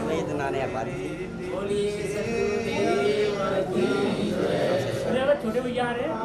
वेदना ने पारी छोटे भैया आ रहे हैं।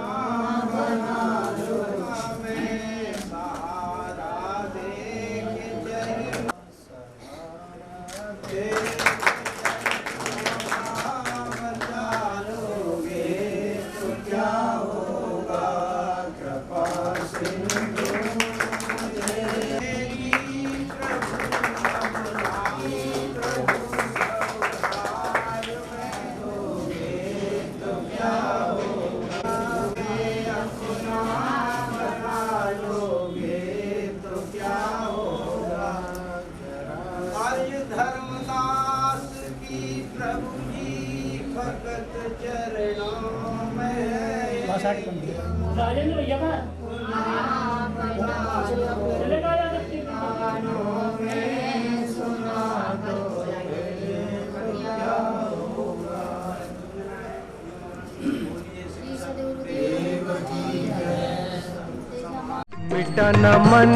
राजेंद्र भैया का मिटा न मन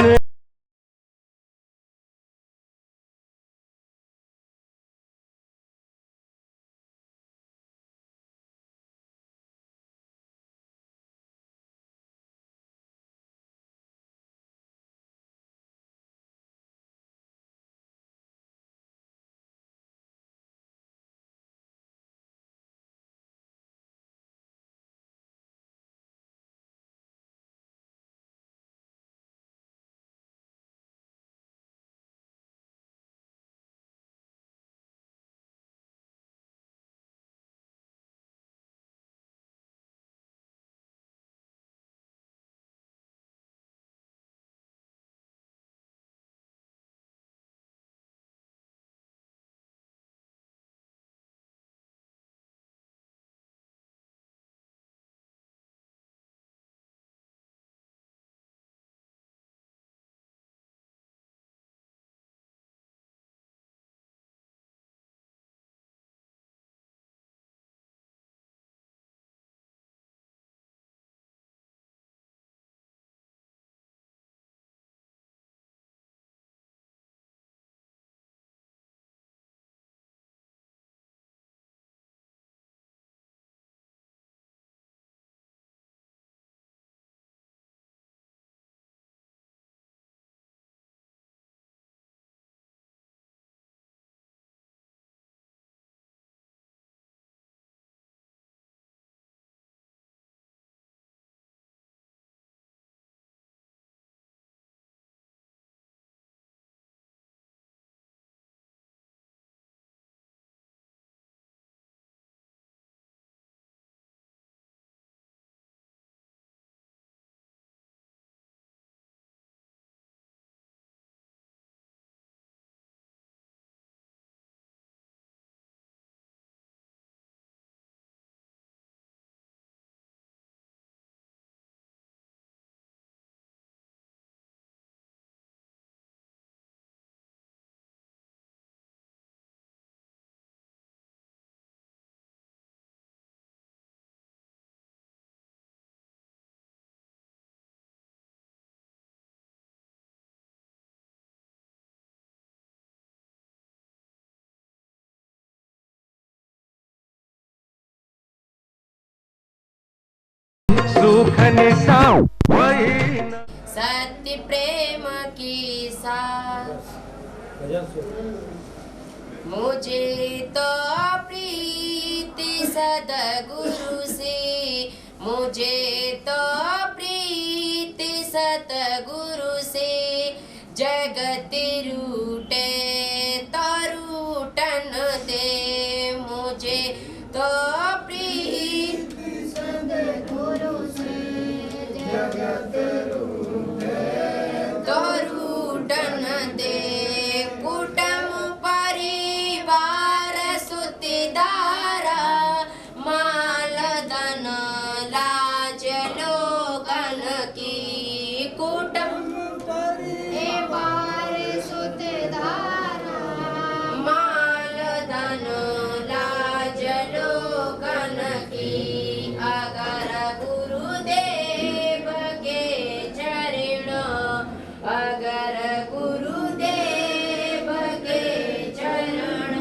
सुख निसाओ वही सत्य प्रेम की साथ मुझे तो प्रीति सतगुरु से, मुझे तो प्रीति सतगुरु से। जगत रूटे तो रूठन दे, मुझे तो प्रीति सतगुरु से। जगत रूटे तो रूठन दे। कुटुंब परिवार सुतिदारा, माल धन लाज लोगन की। कुटुंब परिवार सुतिदारा, माल धन लाज लोगन की। अगर गुरुदेव के चरण, अगर गुरुदेव के चरण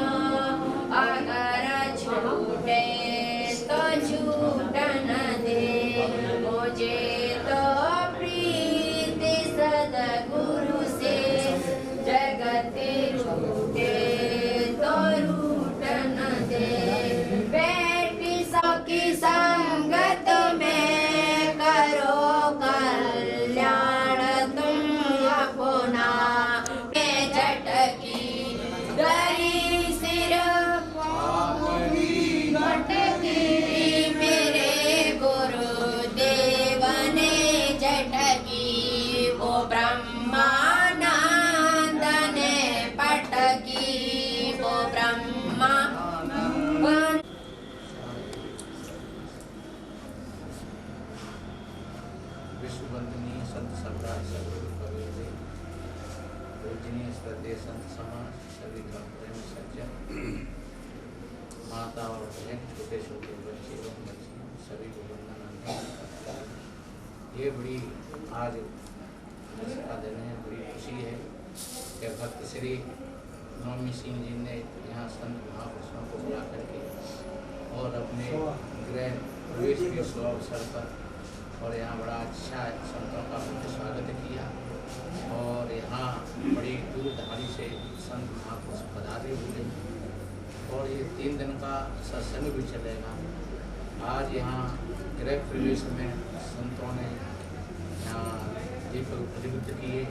बहन, छोटे छोटे बच्चे एवं बच्चियों सभी को वंदना करता हूँ। ये बड़ी आज का दिन है, बड़ी खुशी है कि भक्त श्री नवमी सिंह जी ने यहाँ संत महापुरुषों को बुला करके और अपने गृह प्रवेश के शुभ अवसर पर और यहाँ बड़ा अच्छा संतों का मुझे स्वागत किया और यहाँ बड़ी दूर दहाड़ी से संत महापुरुष पधारे हुए और ये 3 दिन का सत्संग भी चलेगा। आज यहाँ गृह प्रवेश में संतों ने यहाँ दीपक प्रज्वलित किए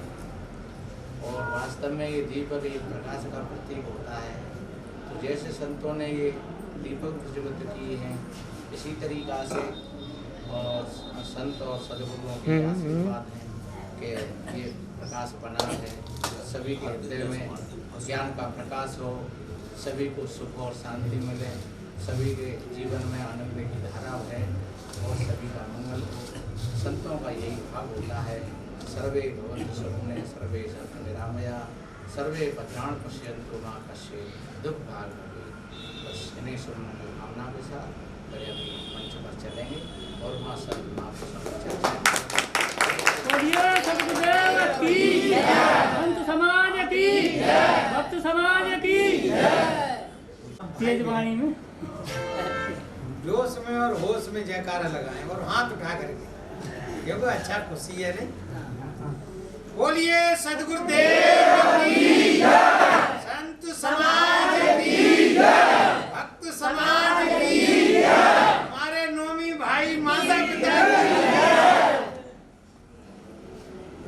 और वास्तव में ये दीपक एक प्रकाश का प्रतीक होता है। तो जैसे संतों ने ये दीपक प्रज्वलित किए हैं, इसी तरीक़ा से और संत और सदगुरुओं के आशीर्वाद हैं कि ये प्रकाश बना है, सभी के हृदय में ज्ञान का प्रकाश हो, सभी को सुख और शांति मिले, सभी के जीवन में आनंद की धारा है और सभी का मंगल हो। संतों का यही भाव होता है। सर्वे भवन्तु सुखिनः, सर्वे सन्तु निरामया, सर्वे भद्राणि पश्यन्तु मा कश्चित् दुःखभाग् भवेत्। बस इन्हीं शुभ मंगल भावना के साथ बड़े अभी मंच पर चलेंगे और वहाँ संत महापुरुषों की चर्चा सतगुरुदेव की संत समाज की भक्त समाज की तेज वाणी में जोश में और होश में जयकारा लगाएं और हाथ उठा करके, क्योंकि अच्छा खुशी है नहीं। बोलिए सदगुरुदेव की संत समाज की भक्त समाज की, हमारे नौमी भाई माता पिता की।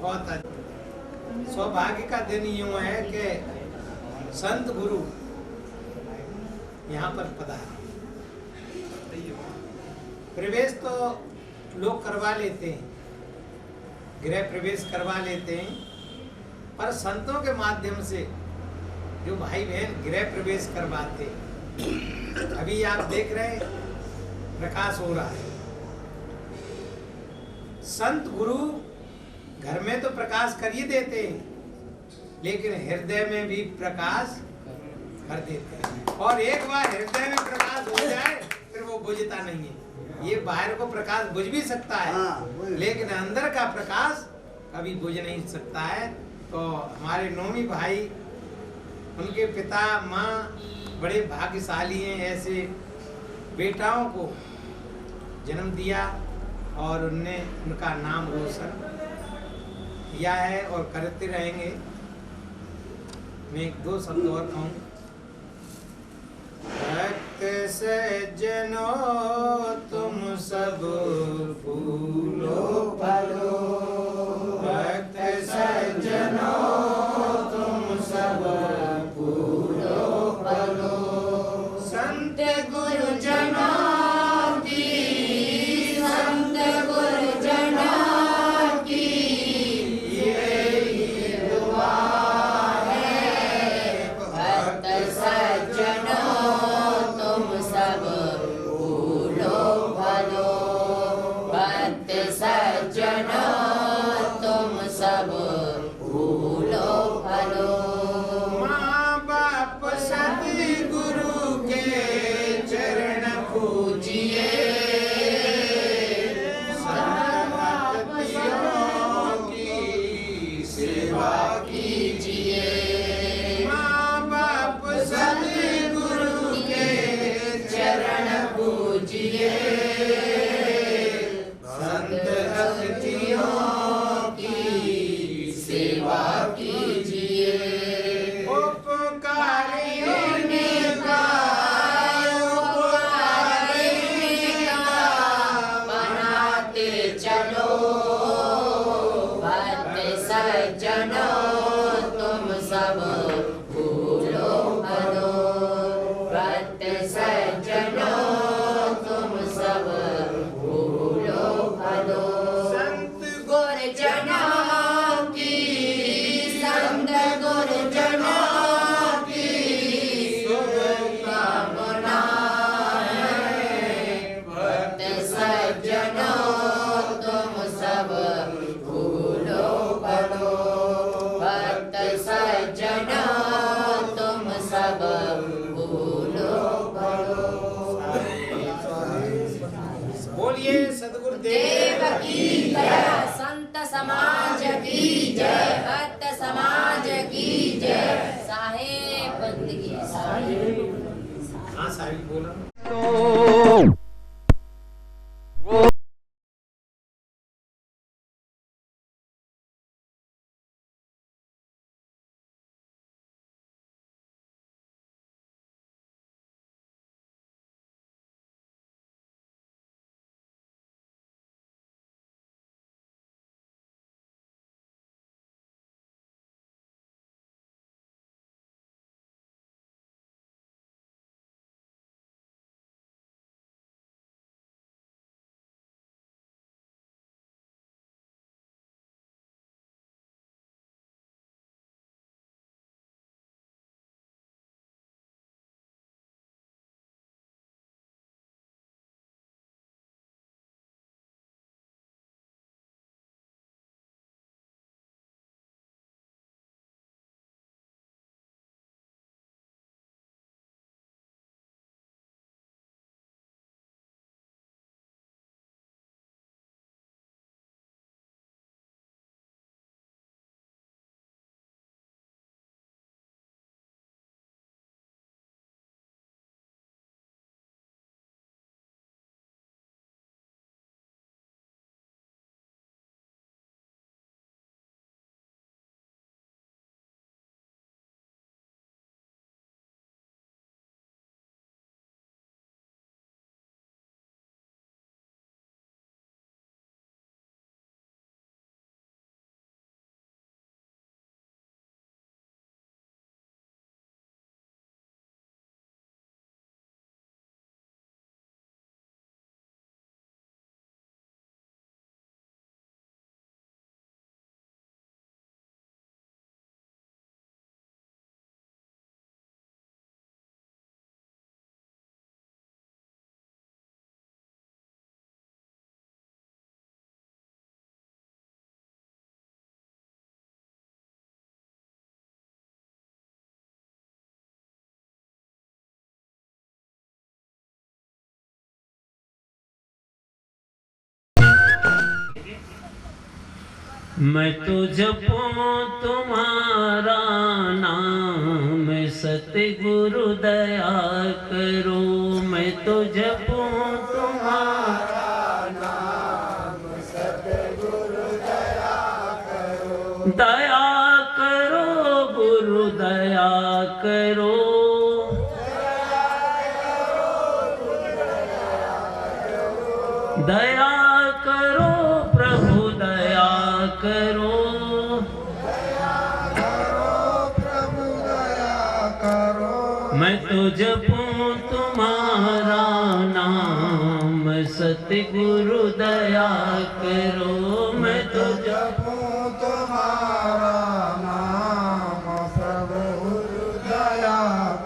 बहुत अच्छा सौभाग्य का दिन यूं है कि संत गुरु यहाँ पर पधारे। प्रवेश तो लोग करवा लेते हैं, गृह प्रवेश करवा लेते हैं, पर संतों के माध्यम से जो भाई बहन गृह प्रवेश करवाते हैं, अभी आप देख रहे हैं प्रकाश हो रहा है। संत गुरु घर में तो प्रकाश कर ही देते हैं, लेकिन हृदय में भी प्रकाश कर देते हैं। और एक बार हृदय में प्रकाश हो जाए फिर वो बुझता नहीं है। ये बाहर को प्रकाश बुझ भी सकता है, लेकिन अंदर का प्रकाश कभी बुझ नहीं सकता है। तो हमारे नौमी भाई, उनके पिता माँ बड़े भाग्यशाली हैं, ऐसे बेटाओं को जन्म दिया और उनने उनका नाम रोशन किया है और करते रहेंगे। मैं 1-2 शब्द और कहूँ। भक्त सज्जनों तुम सब फूलो फलो, भक्त सज्जनों तुम सब फूलो फलो, संत गुरुजनों की, संत गुरुजनों की यही दुआ है। भक्त सज्जनों तुम सब फूलो गुरुदेव की जय। संत समाज की जय। भक्त समाज की जय। साहेब बंदगी साहेब। हाँ साहिब बोला। मैं तो जपूं तुम्हारा नाम सतगुरु दया करो। मैं तो जपूं तुम्हारा नाम सतगुरु दया करो। दया करो गुरु दया करो। दया करो प्रभु दया करो। प्रभु दया करो। मैं तो जपूं तुम्हारा नाम सतगुरु दया करो। मैं तो जपूं तुम्हारा नाम सतगुरु दया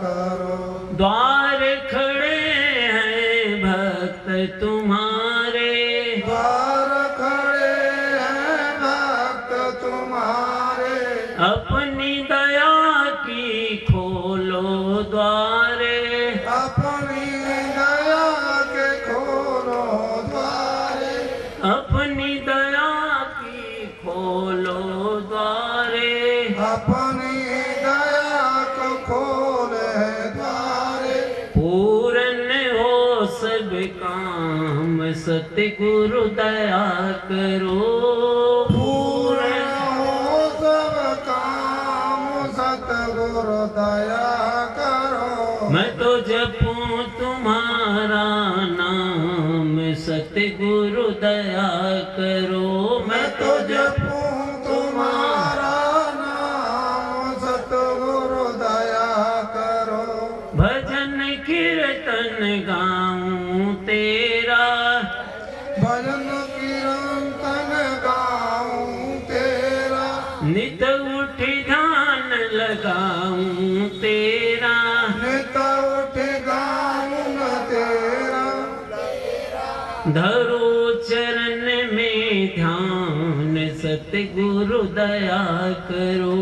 करो। द्वार खड़े हैं भक्त तुम्हारे। द्वार खड़े हैं भक्त तुम्हारे। अपनी दया की खोलो द्वारे। अपनी दया के खोलो द्वारे। अपनी दया की खोलो द्वारे। अपनी दया को खोले द्वारे। पूर्ण हो सब काम सतगुरु दया करो। पूर्ण हो सब काम सतगुरु दया करो। मैं तो जपूं तुम्हारा नाम सतगुरु दया करो। मैं तो जपूं तुम्हारा नाम सतगुरु दया करो। भजन कीर्तन गाऊं तेरा। भजन कीर्तन गाऊं तेरा। नित उठ ध्यान लगाऊं तेरा। नित उठ गाऊं तेरा। धरो चरण में ध्यान सतगुरु दया करो।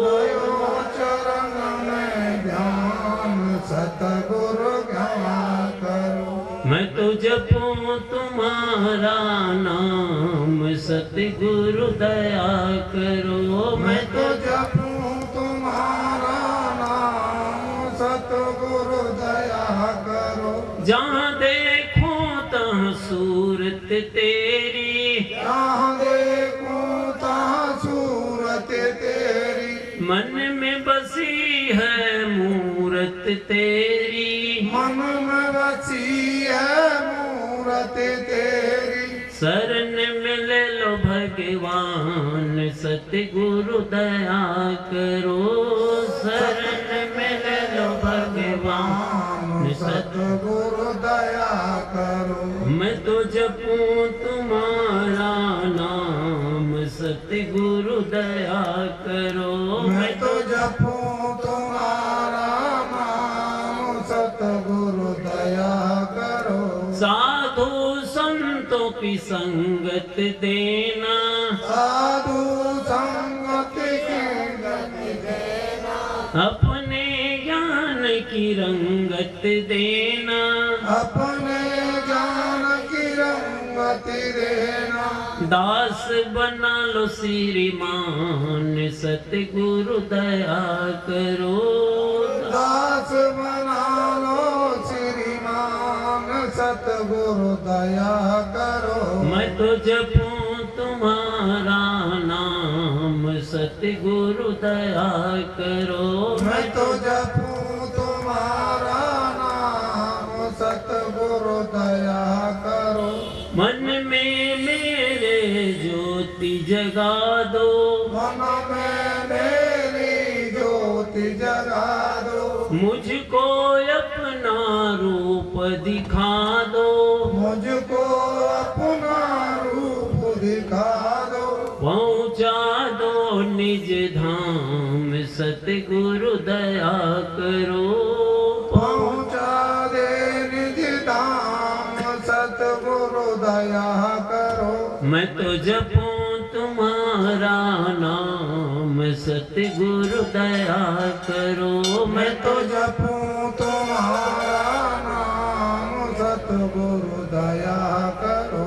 दयो चरण में ध्यान सतगुरु दया करो। मैं तो जपूं तुम्हारा नाम सतगुरु दया करो। मैं तो जपूं तुम्हारा नाम सतगुरु दया करो। जहाँ देखो तहाँ सूरत तेरी, जहाँ देखूं तहाँ सूरत तेरी। मन में बसी है मूरत तेरी, मन में बसी है मूरत तेरी। शरण में ले लो भगवान सतगुरु दया करो। शरण में ले लो भगवान सतगुरु दया करो। मैं तो जपूं तुम्हारा नाम सतगुरु दया करो। मैं तो जपूं तुम्हारा नाम सतगुरु दया करो। साधु संतों की संगत देना, साधु संगति की गति देना। अपने ज्ञान की रंगत देना, अपने ज्ञान की रंगति देना। दास बना लो श्रीमान सतगुरु दया करो। दास बना लो श्रीमान सतगुरु दया करो। मैं तो जपूं तुम्हारा नाम सतगुरु दया करो। मैं तो जपूं तुम्हारा नाम सतगुरु दया करो। मन में मेरे ज्योति जगा दो, मन में मेरी ज्योति जगा दो। मुझको अपना रूप दिखा दो। मुझको अपना रूप दिखा दो। पहुँचा दो निज धाम सतगुरु दया करो। पहुँचा दे निज धाम सतगुरु दया करो। मैं तो जपूं तुम्हारा नाम सतगुरु दया करो। मैं तो जपूं तुम्हारा नाम सतगुरु दया करो।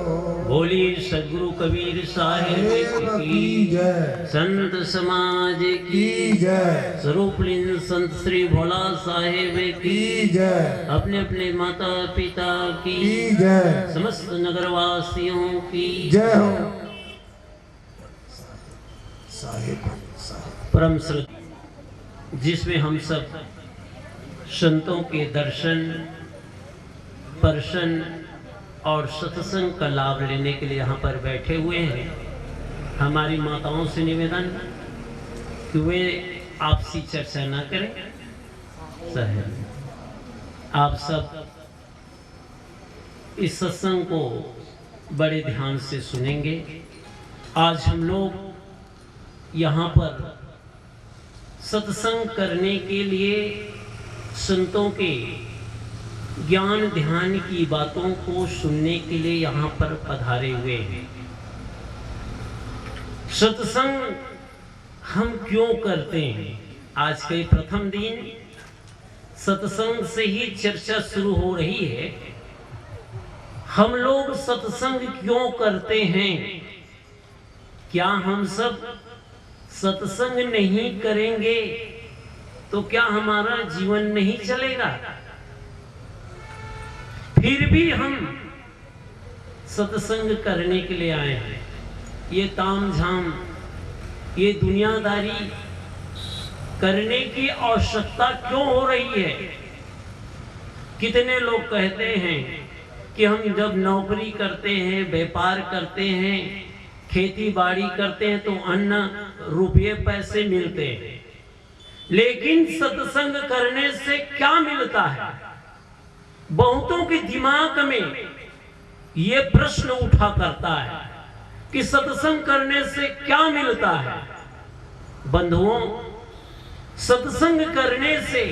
बोलिए सदगुरु कबीर साहिब की जय। संत समाज की की जय। स्वरूपलीन संत श्री भोला साहेब की की जय। अपने अपने माता पिता की की जय। समस्त नगरवासियों की जय हो। साहिब परम श्रद्धा, जिसमें हम सब संतों के दर्शन, परशन और सत्संग का लाभ लेने के लिए यहाँ पर बैठे हुए हैं। हमारी माताओं से निवेदन कि वे आपसी चर्चा ना करें। साहेब, आप सब इस सत्संग को बड़े ध्यान से सुनेंगे। आज हम लोग यहाँ पर सत्संग करने के लिए संतों के ज्ञान ध्यान की बातों को सुनने के लिए यहाँ पर पधारे हुए हैं। सत्संग हम क्यों करते हैं? आज के प्रथम दिन सत्संग से ही चर्चा शुरू हो रही है। हम लोग सत्संग क्यों करते हैं? क्या हम सब सत्संग नहीं करेंगे तो क्या हमारा जीवन नहीं चलेगा? फिर भी हम सत्संग करने के लिए आए हैं। ये तामझाम, ये दुनियादारी करने की आवश्यकता क्यों हो रही है? कितने लोग कहते हैं कि हम जब नौकरी करते हैं, व्यापार करते हैं, खेती बाड़ी करते हैं तो अन्न रुपये पैसे मिलते हैं, लेकिन सत्संग करने से क्या मिलता है? बहुतों के दिमाग में ये प्रश्न उठा करता है कि सत्संग करने से क्या मिलता है। बंधुओं, सत्संग करने से,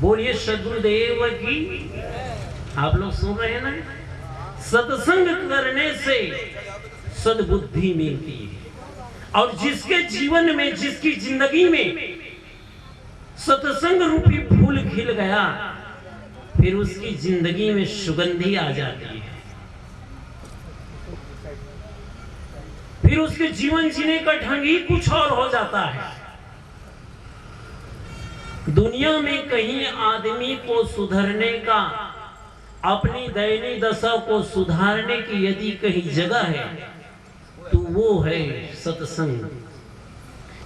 बोलिए सदगुरुदेव की, आप लोग सुन रहे हैं ना? सत्संग करने से सद्बुद्धि मिलती है। और जिसके जीवन में, जिसकी जिंदगी में सत्संग रूपी फूल खिल गया, फिर उसकी जिंदगी में सुगंधी आ जाती है, फिर उसके जीवन जीने का ढंग ही कुछ और हो जाता है। दुनिया में कहीं आदमी को सुधरने का, अपनी दयनीय दशा को सुधारने की यदि कहीं जगह है तो वो है सत्संग।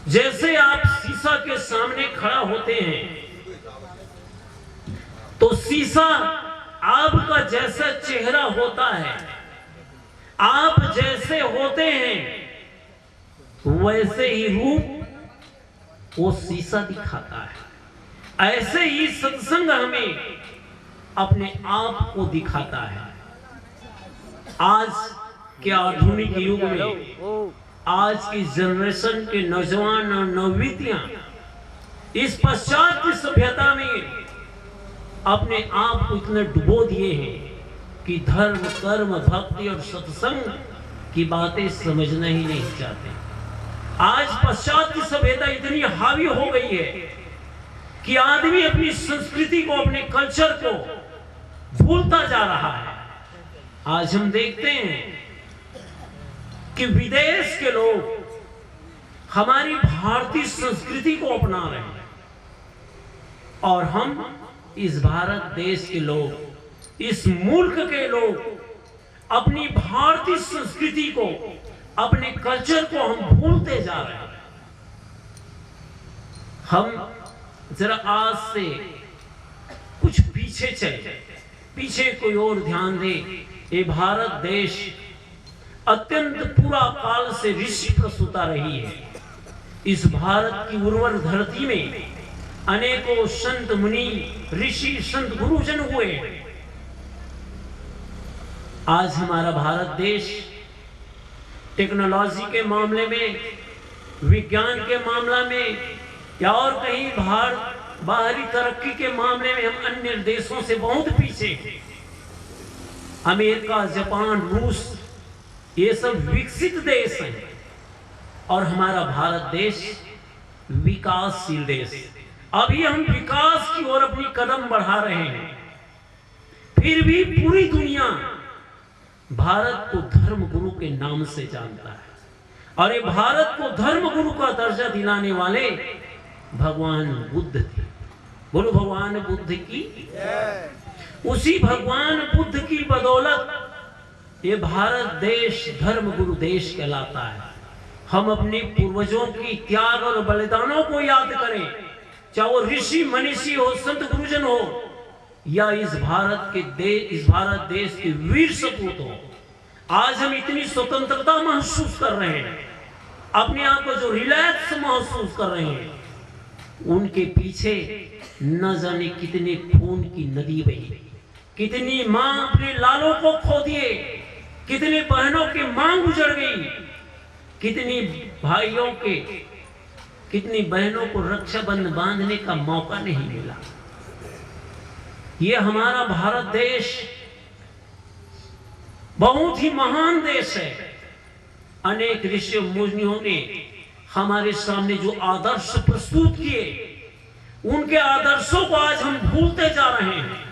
जैसे आप शीशा के सामने खड़ा होते हैं तो शीशा आपका जैसा चेहरा होता है, आप जैसे होते हैं वैसे ही रूप वो शीशा दिखाता है। ऐसे ही सत्संग हमें अपने आप को दिखाता है। आज के आधुनिक युग में आज की जनरेशन के नौजवान और नववितियां इस पाश्चात्य सभ्यता में अपने आप को इतने डुबो दिए हैं कि धर्म, कर्म, भक्ति और सत्संग की बातें समझना ही नहीं चाहते। आज पाश्चात्य सभ्यता इतनी हावी हो गई है कि आदमी अपनी संस्कृति को, अपने कल्चर को भूलता जा रहा है। आज हम देखते हैं कि विदेश के लोग हमारी भारतीय संस्कृति को अपना रहे हैं और हम इस भारत देश के लोग, इस मुल्क के लोग अपनी भारतीय संस्कृति को, अपने कल्चर को हम भूलते जा रहे हैं। हम जरा आज से कुछ पीछे चले, पीछे कोई और ध्यान दे। ये भारत देश अत्यंत पूरा काल से ऋषि प्रसूता रही है। इस भारत की उर्वर धरती में अनेकों संत, मुनि, ऋषि, संत, गुरुजन हुए। आज हमारा भारत देश टेक्नोलॉजी के मामले में, विज्ञान के मामला में या और कहीं बाहरी तरक्की के मामले में हम अन्य देशों से बहुत पीछे हैं। अमेरिका, जापान, रूस ये सब विकसित देश हैं और हमारा भारत देश विकासशील देश। अभी हम विकास की ओर अपनी कदम बढ़ा रहे हैं, फिर भी पूरी दुनिया भारत को धर्म गुरु के नाम से जानता है। और ये भारत को धर्म गुरु का दर्जा दिलाने वाले भगवान बुद्ध थे। बोलो भगवान बुद्ध की। उसी भगवान बुद्ध की बदौलत ये भारत देश धर्म गुरु देश कहलाता है। हम अपने पूर्वजों की त्याग और बलिदानों को याद करें, चाहे वो ऋषि मनीषी हो, संत गुरुजन हो या इस भारत देश के वीर सपूत हो। आज हम इतनी स्वतंत्रता महसूस कर रहे हैं, अपने आप को जो रिलैक्स महसूस कर रहे हैं, उनके पीछे न जाने कितने खून की नदी बही, कितनी मां अपने लालों को खो दिए, कितने बहनों की मां गुजर गई, कितनी भाइयों के, कितनी बहनों को रक्षाबंधन बांधने का मौका नहीं मिला। ये हमारा भारत देश बहुत ही महान देश है। अनेक ऋषि मुनियों ने हमारे सामने जो आदर्श प्रस्तुत किए, उनके आदर्शों को आज हम भूलते जा रहे हैं।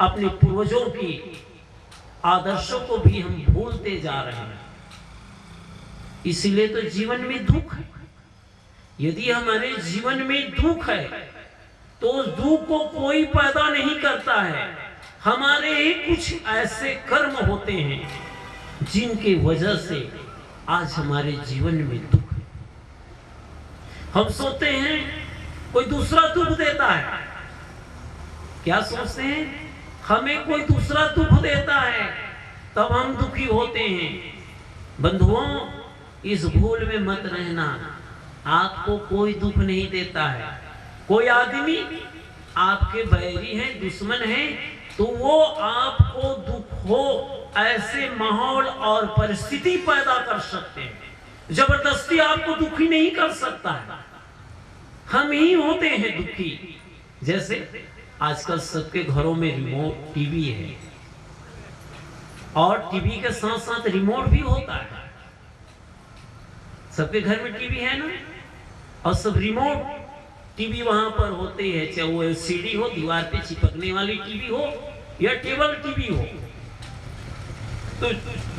अपने पूर्वजों की आदर्शों को भी हम भूलते जा रहे हैं। इसलिए तो जीवन में दुख है। यदि हमारे जीवन में दुख है तो उस दुख को कोई पैदा नहीं करता है। हमारे ही कुछ ऐसे कर्म होते हैं जिनकी वजह से आज हमारे जीवन में दुख है। हम सोचते हैं कोई दूसरा दुख देता है। क्या सोचते हैं? हमें कोई दूसरा दुख देता है तब हम दुखी होते हैं। बंधुओं, इस भूल में मत रहना। आपको कोई दुख नहीं देता है। कोई आदमी आपके बैरी हैं, दुश्मन हैं, तो वो आपको दुख हो ऐसे माहौल और परिस्थिति पैदा कर सकते हैं। जबरदस्ती आपको दुखी नहीं कर सकता है। हम ही होते हैं दुखी। जैसे आजकल सबके घरों में रिमोट टीवी है और टीवी के साथ साथ रिमोट भी होता है। सबके घर में टीवी है ना, और सब रिमोट टीवी वहां पर होते हैं, चाहे वो एलसीडी हो, दीवार पे चिपकने वाली टीवी हो या टेबल टीवी हो। तो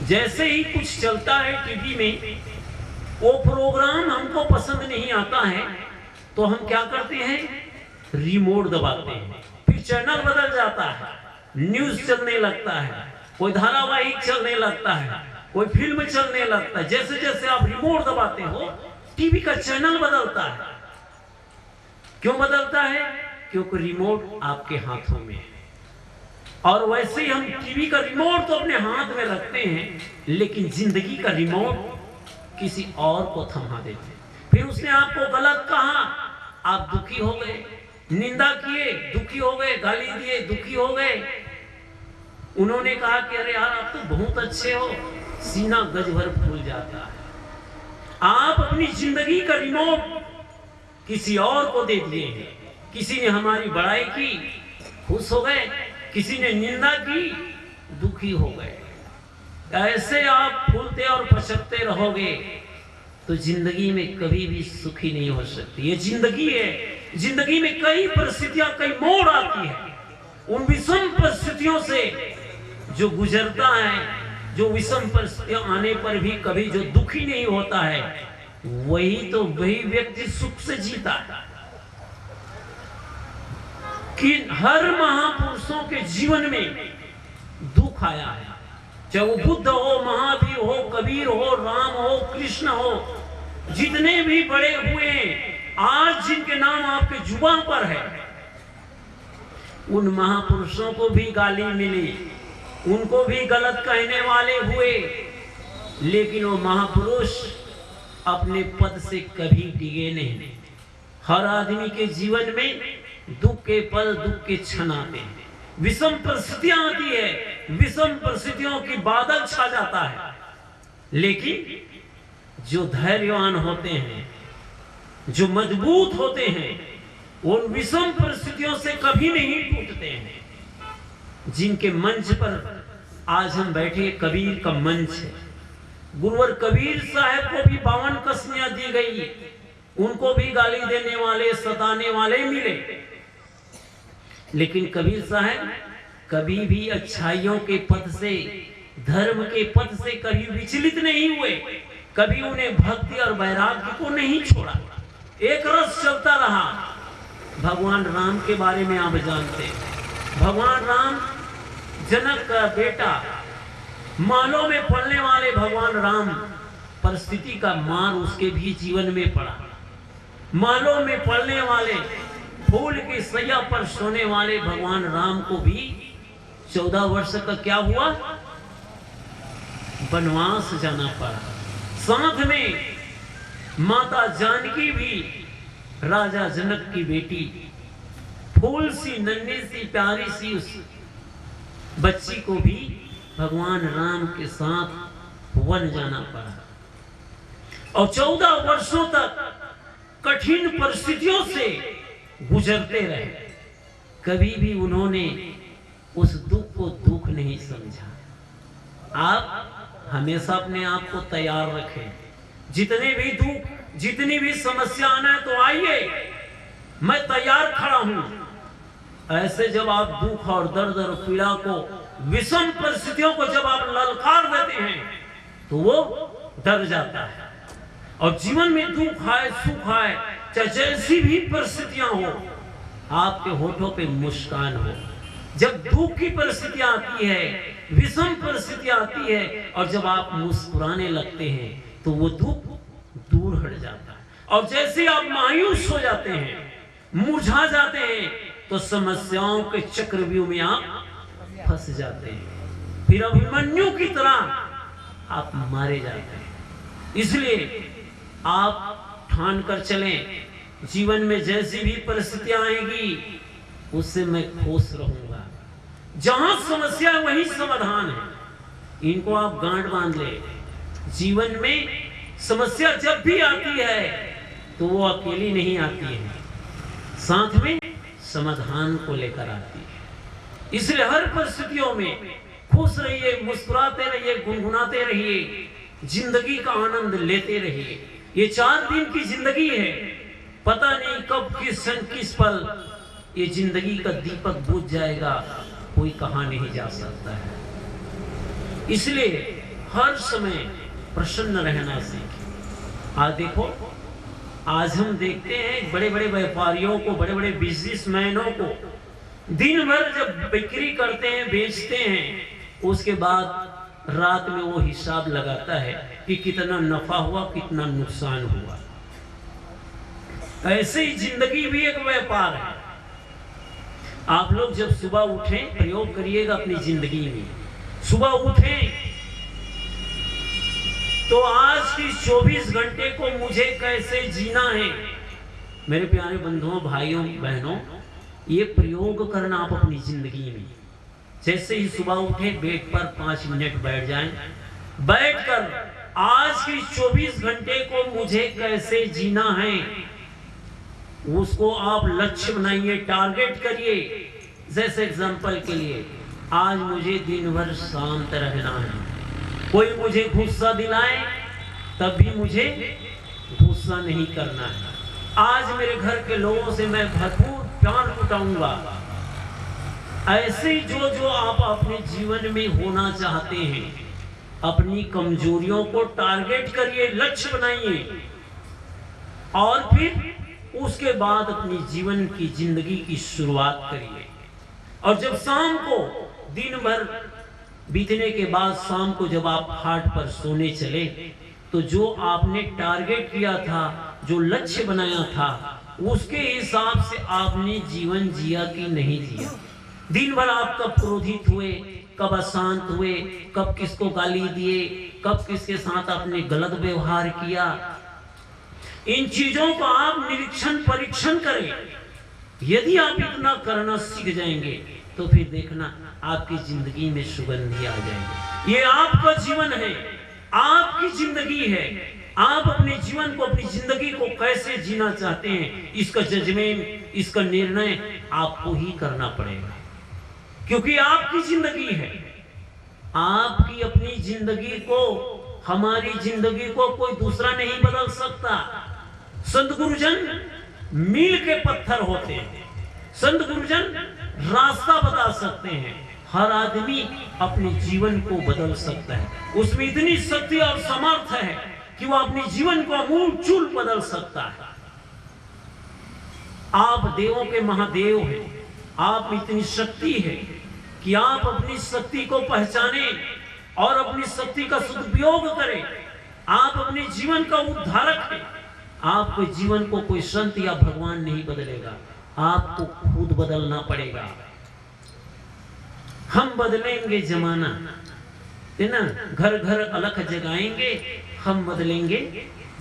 जैसे ही कुछ चलता है टीवी में, वो प्रोग्राम हमको पसंद नहीं आता है तो हम क्या करते हैं, रिमोट दबाते हैं, फिर चैनल बदल जाता है, न्यूज चलने लगता है, कोई धारावाहिक चलने लगता है, कोई फिल्म चलने लगता है। जैसे जैसे आप रिमोट दबाते हो टीवी का चैनल बदलता है। क्यों बदलता है? क्योंकि रिमोट आपके हाथों में है। और वैसे ही हम टीवी का रिमोट तो अपने हाथ में रखते हैं, लेकिन जिंदगी का रिमोट किसी और को थमा देते हैं। फिर उसने आपको गलत कहा, आप दुखी हो गए, निंदा किए, दुखी हो गए, गाली दिए, दुखी हो गए। उन्होंने कहा कि अरे यार आप तो बहुत अच्छे हो, सीना गज भर फूल जाता है। आप अपनी जिंदगी का रिमोट किसी और को दे दिए हैं। किसी ने हमारी बड़ाई की, खुश हो गए, किसी ने निंदा की, दुखी हो गए। ऐसे आप फूलते और पछकते रहोगे तो जिंदगी में कभी भी सुखी नहीं हो सकती। ये जिंदगी है, जिंदगी में कई परिस्थितियां, कई मोड़ आती है। उन विषम परिस्थितियों से जो गुजरता है, जो विषम परिस्थितियां आने पर भी कभी जो दुखी नहीं होता है, वही व्यक्ति सुख से जीता है। कि हर महापुरुषों के जीवन में दुख आया है, चाहे वो बुद्ध हो, महावीर हो, कबीर हो, राम हो, कृष्ण हो, जितने भी बड़े हुए आज जिनके नाम आपके जुबान पर है, उन महापुरुषों को भी गाली मिली, उनको भी गलत कहने वाले हुए, लेकिन वो महापुरुष अपने पद से कभी डिगे नहीं। हर आदमी के जीवन में दुख के पल, दुख के क्षण आते हैं, विषम परिस्थितियां आती है, विषम परिस्थितियों की बादल छा जाता है, लेकिन जो धैर्यवान होते हैं, जो मजबूत होते हैं, उन विषम परिस्थितियों से कभी नहीं टूटते हैं। जिनके मंच पर आज हम बैठे, कबीर का मंच है। गुरुवर कबीर साहब को भी 52 कसमियां दी गई, उनको भी गाली देने वाले, सताने वाले मिले, लेकिन कबीर साहब कभी भी अच्छाइयों के पथ से, धर्म के पथ से कभी विचलित नहीं हुए, कभी उन्हें भक्ति और वैराग्य को नहीं छोड़ा, एक रस चलता रहा। भगवान राम के बारे में आप जानते हैं, भगवान राम जनक का बेटा, महलों में पड़ने वाले भगवान राम, परिस्थिति का मार उसके भी जीवन में पड़ा। महलों में पड़ने वाले, फूल की सैया पर सोने वाले भगवान राम को भी 14 वर्ष का क्या हुआ, वनवास जाना पड़ा। साथ में माता जानकी भी, राजा जनक की बेटी, फूल सी नन्ही सी प्यारी सी उस बच्ची को भी भगवान राम के साथ वन जाना पड़ा। और 14 वर्षों तक कठिन परिस्थितियों से गुजरते रहे, कभी भी उन्होंने उस दुख को दुख नहीं समझा। आप हमेशा अपने आप को तैयार रखें, जितने भी दुख, जितनी भी समस्या आना है तो आइए, मैं तैयार खड़ा हूं। ऐसे जब आप दुख और दर्द और पीड़ा को, विषम परिस्थितियों को जब आप ललकार देते हैं तो वो डर जाता है। और जीवन में दुख आए, सुख आए, चाहे जैसी भी परिस्थितियां हो, आपके होठों पे मुस्कान हो। जब दुख की परिस्थितियां आती है, विषम परिस्थितियां आती है, और जब आप मुस्कुराने लगते हैं तो वो दुख दूर हट जाता है। और जैसे आप मायूस हो जाते हैं, मुरझा जाते हैं, तो समस्याओं के चक्रव्यूह में आप फंस जाते हैं, फिर अभिमन्यु की तरह आप मारे जाते हैं। इसलिए आप ठान कर चलें, जीवन में जैसी भी परिस्थितियां आएगी उससे मैं खुश रहूंगा। जहां समस्या है वहीं समाधान है, इनको आप गांठ बांध ले। जीवन में समस्या जब भी आती है तो वो अकेली नहीं आती है, साथ में समाधान को लेकर आती है। इसलिए हर परिस्थितियों में खुश रहिए, मुस्कुराते रहिए, गुनगुनाते रहिए, जिंदगी का आनंद लेते रहिए। ये 4 दिन की जिंदगी है, पता नहीं कब किस क्षण किस पल ये जिंदगी का दीपक बुझ जाएगा, कोई कहा नहीं जा सकता है। इसलिए हर समय प्रसन्न रहना सीखें। आज देखो, आज हम देखते हैं बड़े बड़े व्यापारियों को, बड़े बड़े बिजनेसमैनों को दिन भर जब बिक्री करते हैं, बेचते हैं, उसके बाद रात में वो हिसाब लगाता है कि कितना नफा हुआ, कितना नुकसान हुआ। ऐसे ही जिंदगी भी एक व्यापार है। आप लोग जब सुबह उठें, प्रयोग करिएगा अपनी जिंदगी में। सुबह उठें तो आज की 24 घंटे को मुझे कैसे जीना है। मेरे प्यारे बंधुओं, भाइयों, बहनों, ये प्रयोग करना आप अपनी जिंदगी में। जैसे ही सुबह उठे, बेड पर 5 मिनट बैठ जाएं, बैठकर आज की 24 घंटे को मुझे कैसे जीना है, उसको आप लक्ष्य बनाइए, टारगेट करिए। जैसे एग्जांपल के लिए, आज मुझे दिन भर शांत रहना है। कोई मुझे गुस्सा दिलाए तब भी मुझे गुस्सा नहीं करना है। आज मेरे घर के लोगों से मैं भरपूर प्यार लुटाऊंगा। ऐसे जो जो आप अपने जीवन में होना चाहते हैं, अपनी कमजोरियों को टारगेट करिए, लक्ष्य बनाइए, और फिर उसके बाद अपनी जीवन की जिंदगी की शुरुआत करिए। और जब शाम को, दिन भर बीतने के बाद शाम को जब आप खाट पर सोने चले, तो जो आपने टारगेट किया था, जो लक्ष्य बनाया था, उसके हिसाब से आपने जीवन जिया कि नहीं जिया। दिन भर आप कब क्रोधित हुए, कब अशांत हुए, कब किसको गाली दिए, कब किसके साथ आपने गलत व्यवहार किया, इन चीजों का आप निरीक्षण परीक्षण करें। यदि आप इतना करना सीख जाएंगे तो फिर देखना आपकी जिंदगी में सुगंधी आ जाएगी। ये आपका जीवन है, आपकी जिंदगी है। आप अपने जीवन को, अपनी जिंदगी को कैसे जीना चाहते हैं, इसका जजमेंट, इसका निर्णय आपको ही करना पड़ेगा, क्योंकि आपकी जिंदगी है। आपकी अपनी जिंदगी को, हमारी जिंदगी को कोई दूसरा नहीं बदल सकता। संत गुरुजन मील के पत्थर होते हैं। संत गुरुजन रास्ता बता सकते हैं। हर आदमी अपने जीवन को बदल सकता है। उसमें इतनी शक्ति और सामर्थ्य है कि वो अपने जीवन को आमूल चूल बदल सकता है। आप देवों के महादेव हैं। आप में इतनी शक्ति है कि आप अपनी शक्ति को पहचाने और अपनी शक्ति का सदुपयोग करें। आप अपने जीवन का उद्धारक हैं। आपके जीवन को कोई संत या भगवान नहीं बदलेगा, आपको खुद बदलना पड़ेगा। हम बदलेंगे जमाना, है ना, घर घर अलख जगाएंगे, हम बदलेंगे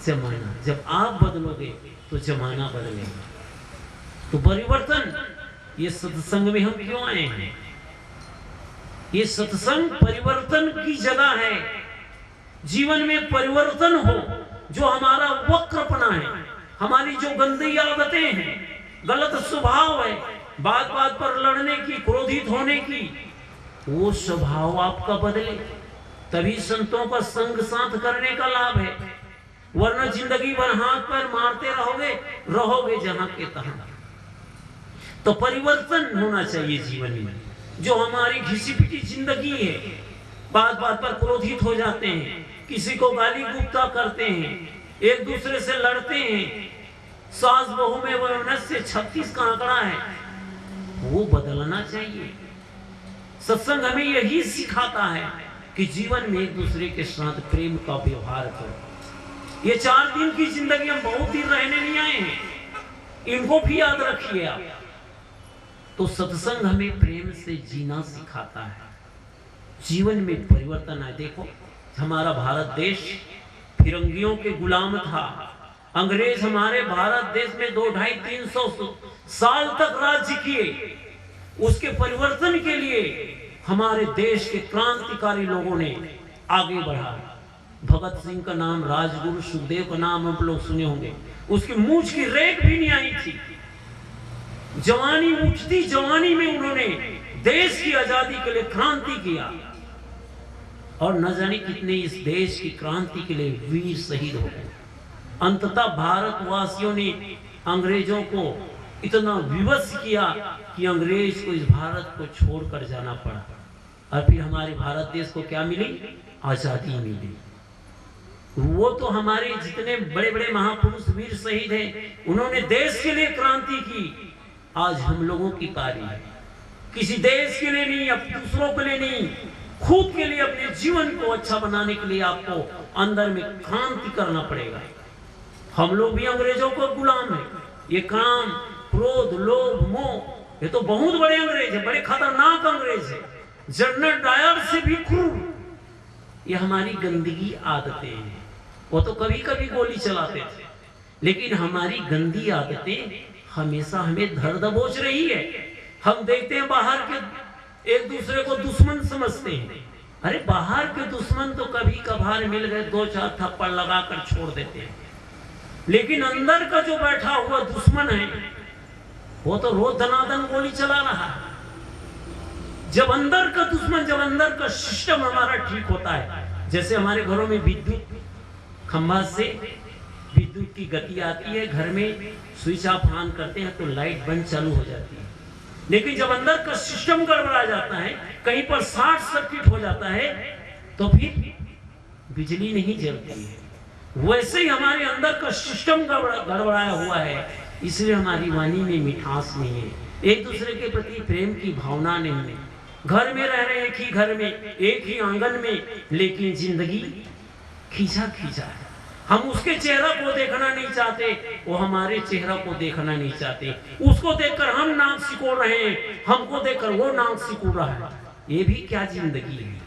जमाना। जब आप बदलोगे तो जमाना बदलेगा। तो परिवर्तन, ये सत्संग में हम क्यों आए हैं? ये सत्संग परिवर्तन की जगह है। जीवन में परिवर्तन हो, जो हमारा वक्रपना है, हमारी जो गंदी आदतें हैं, गलत स्वभाव है, बात बात पर लड़ने की, क्रोधित होने की, वो स्वभाव आपका बदले, तभी संतों का संग साथ करने का लाभ है। वरना जिंदगी भर हाथ पैर मारते रहोगे जहां के तहां। तो परिवर्तन होना चाहिए जीवन में। जो हमारी घिसी पिटी जिंदगी है, बात बात पर क्रोधित हो जाते हैं, किसी को गाली गुप्ता करते हैं, एक दूसरे से लड़ते हैं, सास बहू में वैमनस्य 36 का आंकड़ा है, वो बदलना चाहिए। सत्संग हमें यही सिखाता है कि जीवन में एक दूसरे के साथ प्रेम का व्यवहार करो। ये 4 दिन की जिंदगी हम बहुत दिन रहने नहीं आए हैं, इनको भी याद रखिए आप। तो सत्संग हमें प्रेम से जीना सिखाता है, जीवन में परिवर्तन है। देखो, हमारा भारत देश फिरंगियों के गुलाम था। अंग्रेज हमारे भारत देश में 200-250-300 साल तक राज्य किए। उसके परिवर्तन के लिए हमारे देश के क्रांतिकारी लोगों ने आगे बढ़ा। भगत सिंह का नाम, राजगुरु, सुखदेव का नाम आप लोग सुने होंगे। उसकी मूंछ की रेख भी नहीं आई थी। जवानी उठती जवानी में उन्होंने देश की आजादी के लिए क्रांति किया, और न जाने कितने इस देश की क्रांति के लिए वीर शहीद हो गए। अंततः भारतवासियों ने अंग्रेजों को इतना विवश किया कि अंग्रेज को इस भारत को छोड़कर जाना पड़ा, और फिर हमारे भारत देश को क्या मिली? आजादी मिली। वो तो हमारे जितने बड़े बड़े महापुरुष वीर शहीद हैं, उन्होंने देश के लिए क्रांति की। आज हम लोगों की पारी है, किसी देश के लिए नहीं, अब दूसरों के लिए नहीं, खुद के लिए, अपने जीवन को अच्छा बनाने के लिए आपको अंदर में क्रांति करना पड़ेगा। हम लोग भी अंग्रेजों को गुलाम है। ये काम, क्रोध, लोभ, मोह, ये तो बहुत बड़े अंग्रेज है, बड़े खतरनाक अंग्रेज है, जनरल डायर से भी क्रूर। ये हमारी गंदगी आदतें हैं। वो तो कभी कभी गोली चलाते थे, लेकिन हमारी गंदी आदतें हमेशा हमें धर दबोच रही है। हम देखते हैं बाहर के एक दूसरे को दुश्मन समझते हैं। अरे बाहर के दुश्मन तो कभी कभार मिल गए, 2-4 थप्पड़ लगाकर छोड़ देते हैं, लेकिन अंदर का जो बैठा हुआ दुश्मन है, वो तो रोज धनाधन गोली चला रहा है। जब अंदर का दुश्मन, जब अंदर का सिस्टम हमारा ठीक होता है, जैसे हमारे घरों में विद्युत खंभा से विद्युत की गति आती है, घर में स्विच ऑफ ऑन करते हैं तो लाइट बंद चालू हो जाती है, लेकिन जब अंदर का सिस्टम गड़बड़ा जाता है, कहीं पर शॉर्ट सर्किट हो जाता है, तो फिर बिजली नहीं जलती है। वैसे ही हमारे अंदर का सिस्टम गड़बड़ाया हुआ है, इसलिए हमारी वाणी में मिठास नहीं है, एक दूसरे के प्रति प्रेम की भावना नहीं है। घर में रह रहे हैं, एक ही घर में, एक ही आंगन में, लेकिन जिंदगी खींचा खींचा है। हम उसके चेहरा को देखना नहीं चाहते, वो हमारे चेहरा को देखना नहीं चाहते। उसको देखकर हम नाक सिकोड़ रहे हैं, हमको देखकर वो नाक सिकोड़ रहा है। ये भी क्या जिंदगी है?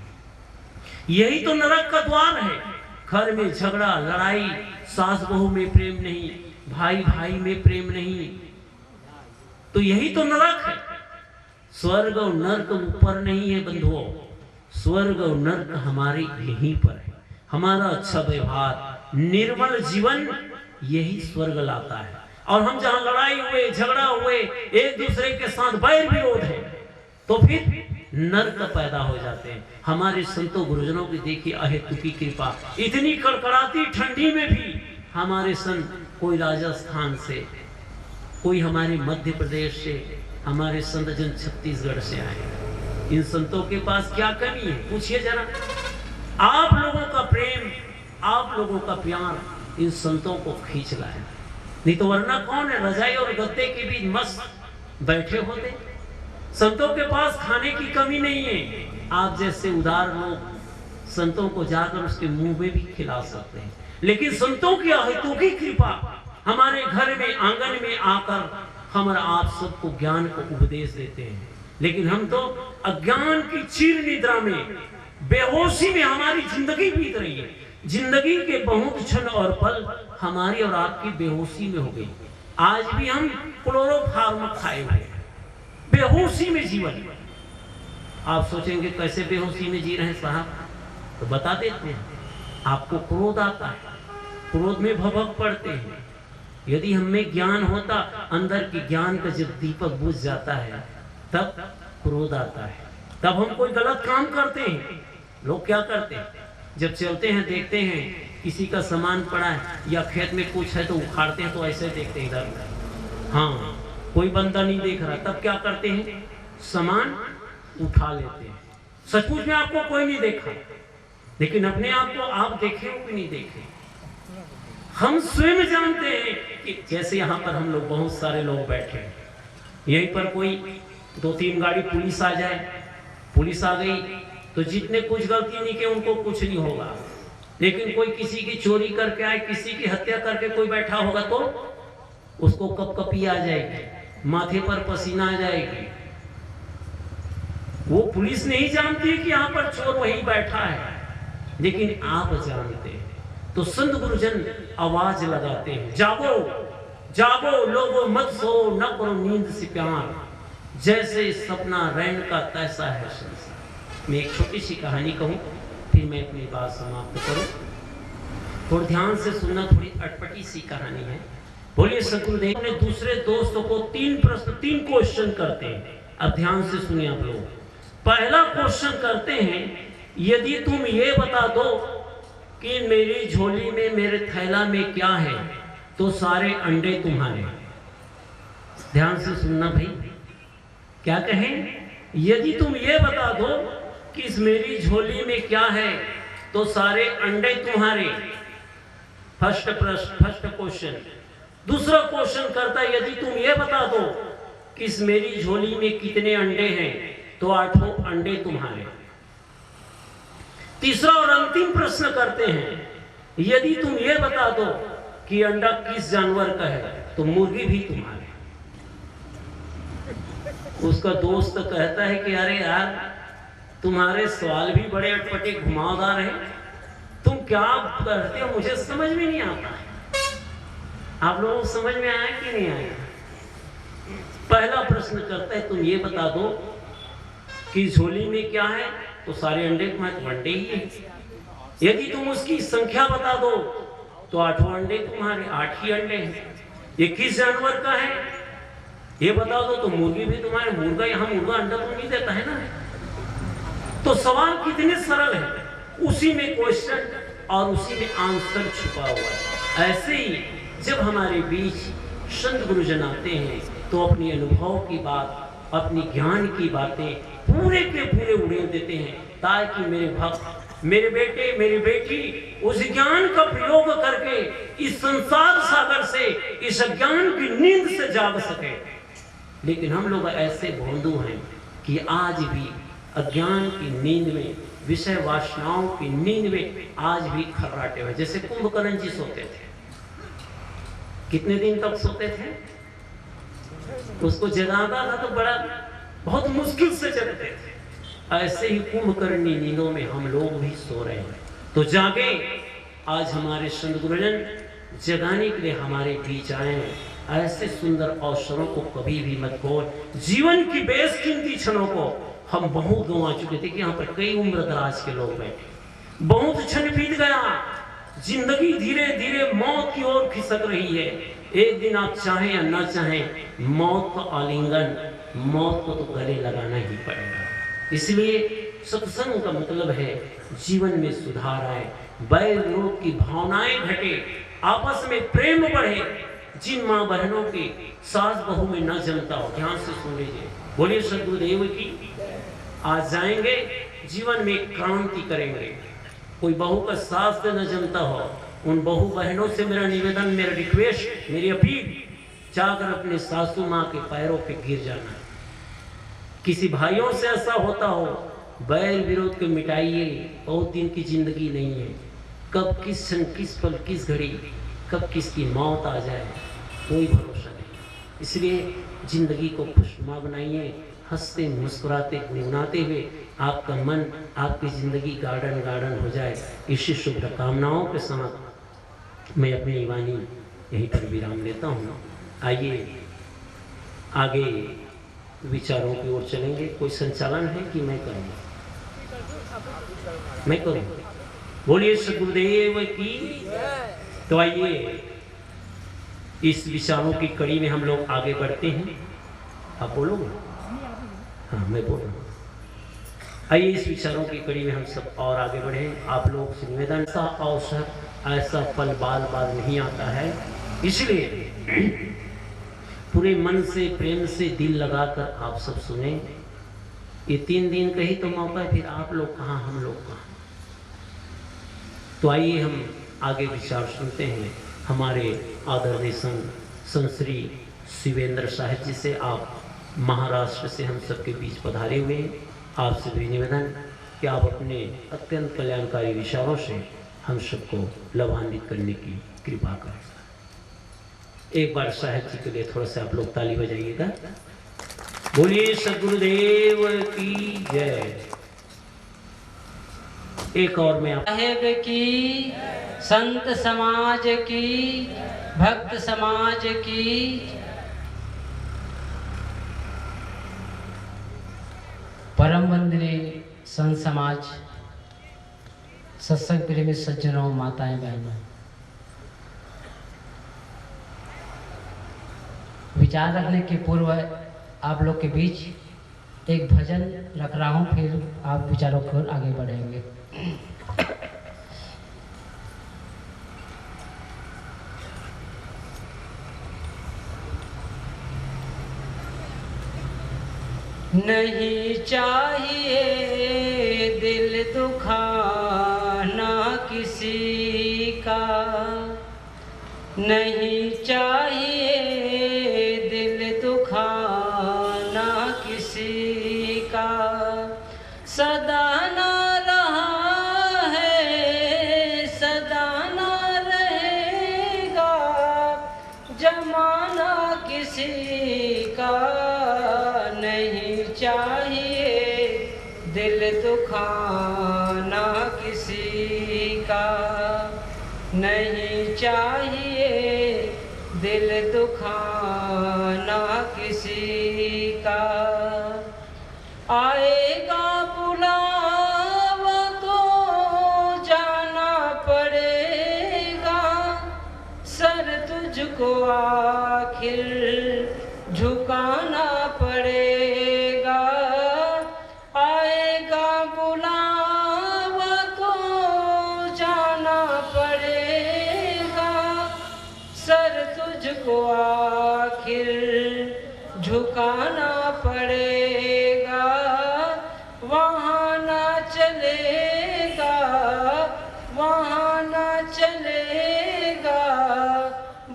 यही तो नरक का द्वार है। घर में झगड़ा, लड़ाई, सास बहू में प्रेम नहीं, भाई भाई में प्रेम नहीं, तो यही तो नरक है। स्वर्ग और नरक ऊपर नहीं है बंधुओं, स्वर्ग और नरक हमारे यहीं पर है। हमारा अच्छा व्यवहार, निर्मल जीवन, यही स्वर्ग लाता है। और हम जहां लड़ाई हुए, झगड़ा हुए, एक दूसरे के साथ बैर विरोध है, तो फिर नरक पैदा हो जाते हैं। हमारे संतों गुरुजनों की देखिए अहेतु की कृपा, इतनी कड़कड़ाती ठंडी में भी हमारे संत, कोई राजस्थान से, कोई हमारे मध्य प्रदेश से, हमारे संत जन छत्तीसगढ़ से आए। इन संतों के पास क्या कमी है? पूछिए जरा। आप लोगों का प्रेम, आप लोगों का प्यार इन संतों को खींच लाए, नहीं तो वरना कौन है रजाई और गद्दे के बीच मस्त बैठे होते। संतों के पास खाने की कमी नहीं है। आप जैसे उदार लोग संतों को जाकर उसके मुंह में भी खिला सकते हैं, लेकिन संतों की अहेतु की कृपा हमारे घर में, आंगन में आकर हमारा आप सबको ज्ञान को उपदेश देते हैं। लेकिन हम तो अज्ञान की चीर निद्रा में, बेहोशी में हमारी जिंदगी बीत रही है। जिंदगी के बहुत क्षण और पल हमारी और आपकी बेहोशी में हो गई। आज भी हम क्लोरोफार्म खाए हुए हैं, बेहोशी में जीवन। आप सोचेंगे कैसे बेहोशी में जी रहे हैं साहब, तो बता देते हैं। आपको क्रोध आता है, क्रोध में भभक पड़ते हैं। यदि हमें ज्ञान होता, अंदर के ज्ञान का जब दीपक बुझ जाता है, तब क्रोध आता है, तब हम कोई गलत काम करते हैं। लोग क्या करते हैं, जब चलते हैं देखते हैं किसी का सामान पड़ा है या खेत में कुछ है तो उखाड़ते हैं, तो ऐसे देखते हैं इधर, हाँ कोई बंदा नहीं देख रहा, तब क्या करते हैं, सामान उठा लेते हैं। सचमुच में आपको कोई नहीं देखा, लेकिन अपने आप को आप देखे हो कि नहीं देखे। हम स्वयं जानते हैं कि जैसे यहाँ पर हम लोग बहुत सारे लोग बैठे हैं, यहीं पर कोई 2-3 गाड़ी पुलिस आ जाए, पुलिस आ गई तो जितने कुछ गलती नहीं की उनको कुछ नहीं होगा, लेकिन कोई किसी की चोरी करके आए, किसी की हत्या करके कोई बैठा होगा तो उसको कपकपी आ जाएगी, माथे पर पसीना आ जाएगी। वो पुलिस नहीं जानती कि यहाँ पर चोर वहीं बैठा है, लेकिन आप जानते हैं। तो संत गुरुजन आवाज लगाते हैं, जागो जागो लोगो मत सो, न करो नींद से प्यार, जैसे सपना रैन का तैसा है संसार। मैं एक छोटी सी कहानी कहूँ, फिर मैं अपनी बात समाप्त करूँ। थोड़ा ध्यान से सुनना, थोड़ी अटपटी सी कहानी है। बोलिए सतगुरुदेव ने दूसरे दोस्तों को 3 प्रश्न, 3 क्वेश्चन करते हैं। अब ध्यान से सुनिए आप लोग। पहला क्वेश्चन करते हैं, यदि तुम ये बता दो कि मेरी झोली में, मेरे थैला में क्या है, तो सारे अंडे तुम्हारे। ध्यान से सुनना भाई, क्या कहें? यदि तुम ये बता दो कि इस मेरी झोली में क्या है तो सारे अंडे तुम्हारे। फर्स्ट प्रश्न, फर्स्ट क्वेश्चन। दूसरा क्वेश्चन करता है, यदि तुम ये बता दो कि इस मेरी झोली में कितने अंडे हैं तो 8 अंडे तुम्हारे। तीसरा और अंतिम प्रश्न करते हैं, यदि तुम ये बता दो कि अंडा किस जानवर का है तो मुर्गी भी तुम्हारे। उसका दोस्त कहता है कि अरे यार, तुम्हारे सवाल भी बड़े अटपटे घुमावदार हैं, तुम क्या करते हो मुझे समझ में नहीं आता। आप लोगों को समझ में आया कि नहीं आया? पहला प्रश्न करता है, तुम ये बता दो कि झोली में क्या है तो सारे अंडे तुम्हारे, तो अंडे ही है। यदि तुम उसकी संख्या बता दो तो 8 अंडे तुम्हारे, 8 ही अंडे हैं। ये किस जानवर का है ये बता दो तो मुर्गी भी तुम्हारे। मुर्गा, यहाँ मुर्गा अंडा तो नहीं देता है ना। तो सवाल कितने सरल है, उसी में क्वेश्चन और उसी में आंसर छुपा हुआ है। ऐसे ही जब हमारे बीच संत गुरुजन आते हैं तो अपनी अनुभव की बात, अपनी ज्ञान की बातें पूरे के पूरे उड़ेल देते हैं, ताकि मेरे भक्त, मेरे बेटे, मेरी बेटी उस ज्ञान का प्रयोग करके इस संसार सागर से, इस अज्ञान की नींद से जाग सके। लेकिन हम लोग ऐसे भोंदू हैं कि आज भी अज्ञान की नींद में, विषय वासनाओं की नींद में आज भी खर्राटे हुए। जैसे कुंभकर्ण जी सोते थे, कितने दिन तक सोते थे? उसको जगाता था तो बड़ा बहुत मुश्किल से जगते थे। ऐसे ही कुंभकर्णी नींदों में हम लोग भी सो रहे हैं। तो जागे, आज हमारे संत गुरुजन जगाने के लिए हमारे बीच आए हैं। ऐसे सुंदर अवसरों को कभी भी मत खो। जीवन की बेशकीमती क्षणों को हम बहुत गंवा चुके थे कि यहाँ पर कई उम्र दराज के लोग बैठे, बहुत क्षण बीत गया, जिंदगी धीरे धीरे मौत की ओर खिसक रही है। एक दिन आप चाहें या ना चाहें, मौत का आलिंगन, मौत को तो गले लगाना ही पड़ेगा। इसलिए सत्संग का मतलब है जीवन में सुधार आए, बैर विरोध की भावनाएं घटे, आपस में प्रेम बढ़े। जिन माँ बहनों के सास बहू में न जमता हो, ध्यान से सुन लीजिए, बोलिए सद्गुरुदेव की। आज जाएंगे, जीवन में क्रांति करेंगे। कोई बहू का सास से न जमता हो, उन बहू बहनों से मेरा निवेदन, मेरा रिक्वेस्ट, मेरी अपील, जाकर अपने सासू माँ के पैरों पे गिर जाना। किसी भाइयों से ऐसा होता हो, बैर विरोध को मिटाइए। बहुत दिन की जिंदगी नहीं है, कब किस क्षण, किस पल, किस घड़ी, कब किसकी मौत आ जाए कोई भरोसा नहीं। इसलिए जिंदगी को खुशनुमा बनाइए, हंसते मुस्कुराते गुनगुनाते हुए आपका मन, आपकी जिंदगी गार्डन गार्डन हो जाए। इसी शुभकामनाओं के साथ मैं अपनी वाणी यहीं पर विराम लेता हूँ। आइए आगे विचारों की ओर चलेंगे। कोई संचालन है कि मैं करूँ? मैं करूँ? बोलिए सद्गुरुदेव की। तो आइए इस विचारों की कड़ी में हम लोग आगे बढ़ते हैं। आप बोलोगे? हाँ, मैं बोल रहा हूँ। आइए इस विचारों की कड़ी में हम सब और आगे बढ़े। आप लोग से निवेदन, ऐसा अवसर, ऐसा पल बार बार नहीं आता है, इसलिए पूरे मन से, प्रेम से, दिल लगाकर आप सब सुने। ये 3 दिन का ही तो मौका है, फिर आप लोग कहाँ, हम लोग कहाँ। तो आइए हम आगे विचार सुनते हैं हमारे आदरणीय संत श्री शिवेंद्र साहिब जी से। आप महाराष्ट्र से हम सबके बीच पधारे हुए हैं। आपसे भी निवेदन कि आप अपने अत्यंत कल्याणकारी विचारों से हम सबको लाभान्वित करने की कृपा करें। एक बार साहिब जी के लिए थोड़ा सा आप लोग ताली बजाइएगा। बोलिए सद्गुरुदेव की जय। एक और में आप साहेब की, संत समाज की, भक्त समाज की, परम वंदनीय संत समाज, सत्संग प्रेमी सज्जनों, माताएं, बहनों, विचार रखने के पूर्व आप लोग के बीच एक भजन रख रहा हूँ, फिर आप विचारों की ओर आगे बढ़ेंगे। नहीं चाहिए दिल दुखाना किसी का, नहीं चाहिए दिल दुखाना किसी का। सदा ना रहा है सदा ना रहेगा जमाना किसी का। नहीं चाहिए दिल दुखाना किसी का, नहीं चाहिए दिल दुखाना किसी का। आएगा बुलावा तो जाना पड़ेगा, सर तुझको आखिर झुकाना पड़ेगा। आएगा बुलावा तो जाना पड़ेगा, सर तुझको आखिर झुकाना पड़ेगा। वहाँ ना चलेगा वहाँ ना चलेगा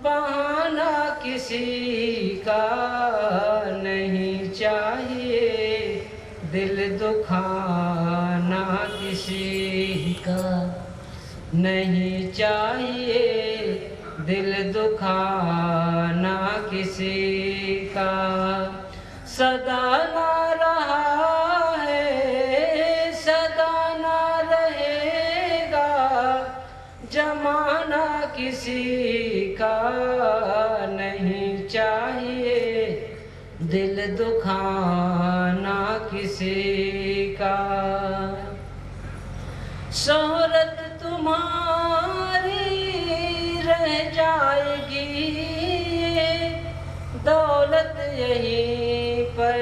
बहाना किसी का। नहीं चाहिए दिल दुखाना किसी का, नहीं चाहिए दिल दुखाना किसी का। सदा ना रहा है सदा ना रहेगा जमाना किसी का। नहीं चाहिए दिल दुखाना किसी का। शोहरत तुम्हारी रह जाएगी, दौलत यहीं पर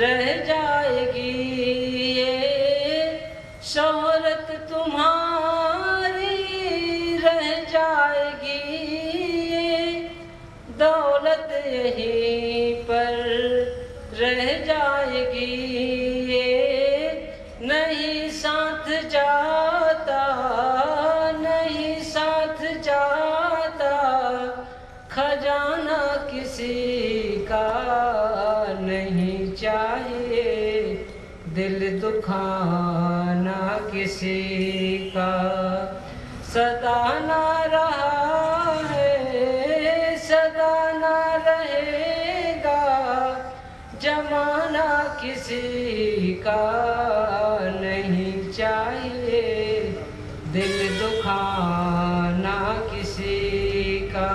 रह जाएगी। शोहरत तुम्हारी रह जाएगी, दौलत यहीं पर रह जाएगी। नहीं साथ जाता नहीं साथ जाता खजाना किसी का। नहीं चाहिए दिल दुखाना किसी का। सदा ना रहा है सदा ना रहेगा जमाना किसी का। नहीं चाहिए दिल दुखाना किसी का,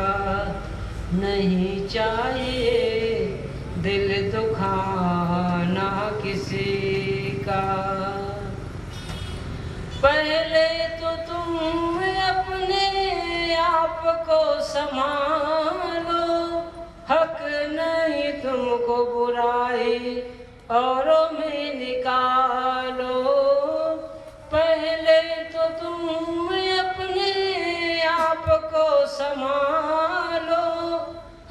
नहीं चाहिए दिल दुखाना किसी का। पहले तो तुम अपने आप को संभालो, हक नहीं तुमको बुराई औरों में निकालो। पहले तो तुम अपने आप को संभालो,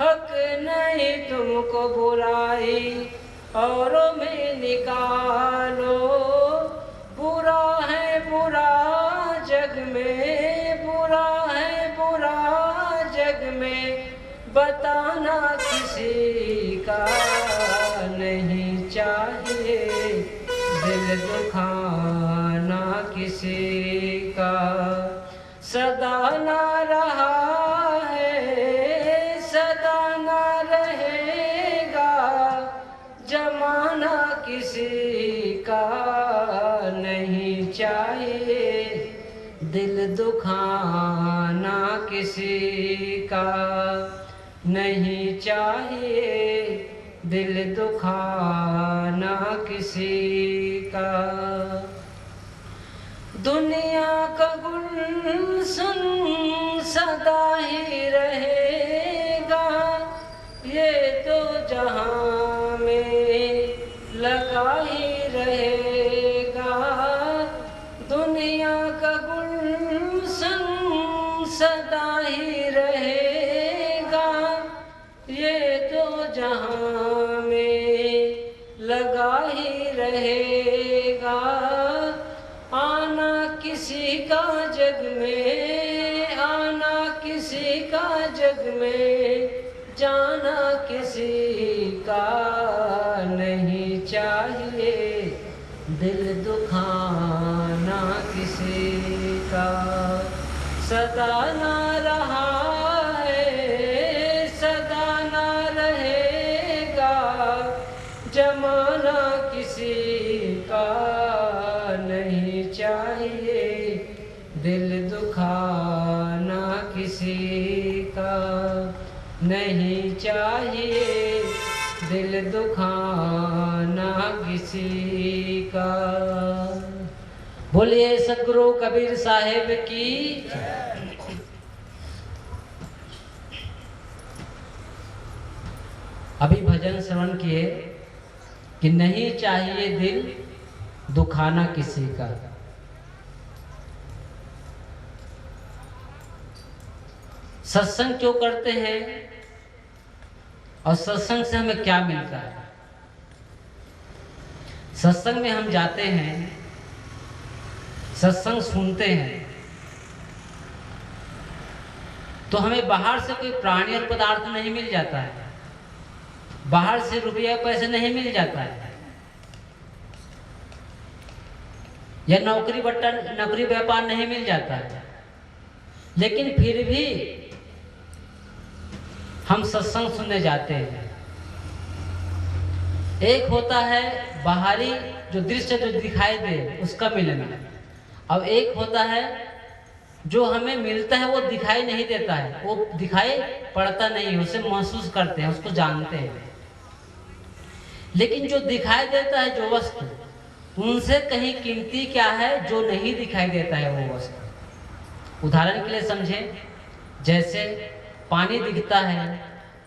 हक नहीं तुमको बुराई औरों में निकालो। बुरा है बुरा जग में बुरा है बुरा जग में बताना किसी का। नहीं चाहिए दिल दुखाना किसी का। सदा ना रहा है सदा ना रहेगा जमाना किसी का। नहीं चाहिए दिल दुखाना किसी का, नहीं चाहिए दिल दुखाना किसी का। दुनिया का गुलशन सदा ही रहेगा, ये तो जहां में लगा ही रहेगा। दुनिया का गुलशन सदा ही रहेगा, ये तो जहां में रहेगा, आना किसी का जग में, आना किसी का जग में, जाना किसी का नहीं चाहिए, दिल दुखाना किसी का। सदा ना रहा है, सदा ना रहेगा, जमाना किसी का नहीं चाहिए, दिल दुखाना किसी का नहीं चाहिए, दिल दुखाना किसी का। बोलिए सतगुरु कबीर साहिब की। अभी भजन श्रवण किए कि नहीं चाहिए दिल दुखाना किसी का। सत्संग क्यों करते हैं और सत्संग से हमें क्या मिलता है? सत्संग में हम जाते हैं, सत्संग सुनते हैं, तो हमें बाहर से कोई प्राणी और पदार्थ नहीं मिल जाता है, बाहर से रुपया पैसे नहीं मिल जाता है, या नौकरी व्यापार नहीं मिल जाता है, लेकिन फिर भी हम सत्संग सुनने जाते हैं। एक होता है बाहरी जो दृश्य जो दिखाई दे उसका मिलना, अब एक होता है जो हमें मिलता है वो दिखाई नहीं देता है, वो दिखाई पड़ता नहीं है, उसे महसूस करते हैं, उसको जानते हैं। लेकिन जो दिखाई देता है जो वस्तु, उनसे कहीं कीमती क्या है जो नहीं दिखाई देता है वो वस्तु। उदाहरण के लिए समझें, जैसे पानी दिखता है,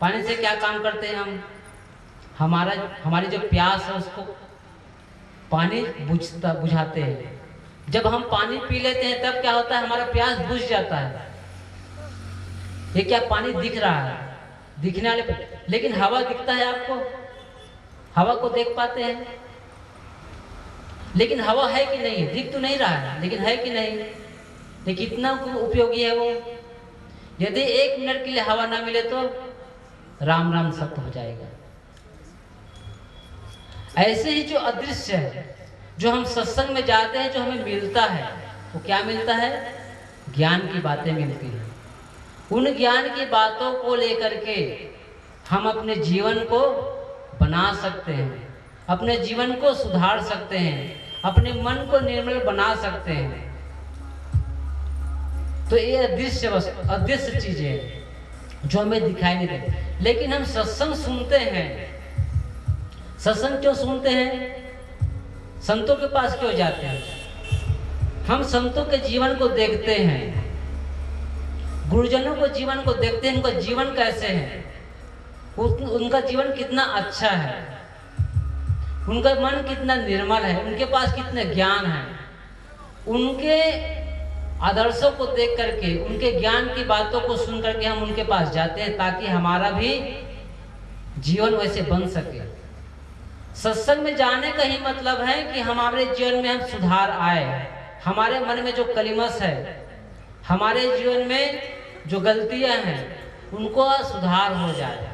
पानी से क्या काम करते हैं हम? हमारी जो प्यास है उसको पानी बुझाते हैं। जब हम पानी पी लेते हैं तब क्या होता है? हमारा प्यास बुझ जाता है। ये क्या पानी दिख रहा है, दिखने वाले, लेकिन हवा दिखता है आपको? हवा को देख पाते हैं, लेकिन हवा है कि नहीं? दिख तो नहीं रहा है, लेकिन है कि नहीं? ये कितना उपयोगी है वो। यदि 1 मिनट के लिए हवा ना मिले तो राम राम सत्य हो जाएगा। ऐसे ही जो अदृश्य है, जो हम सत्संग में जाते हैं, जो हमें मिलता है, वो क्या मिलता है? ज्ञान की बातें मिलती हैं। उन ज्ञान की बातों को लेकर के हम अपने जीवन को बना सकते हैं, अपने जीवन को सुधार सकते हैं, अपने मन को निर्मल बना सकते हैं। तो ये अदृश्य चीजें हैं जो हमें दिखाई नहीं देती। लेकिन हम सत्संग सुनते हैं। सत्संग क्यों सुनते हैं? संतों के पास क्यों जाते हैं? हम संतों के जीवन को देखते हैं, गुरुजनों को जीवन को देखते हैं, उनका जीवन कैसे है, उनका जीवन कितना अच्छा है, उनका मन कितना निर्मल है, उनके पास कितने ज्ञान है। उनके आदर्शों को देख करके, उनके ज्ञान की बातों को सुन करके हम उनके पास जाते हैं, ताकि हमारा भी जीवन वैसे बन सके। सत्संग में जाने का ही मतलब है कि हमारे जीवन में हम सुधार आए, हमारे मन में जो कलिमस है, हमारे जीवन में जो गलतियां हैं, उनको सुधार हो जाए।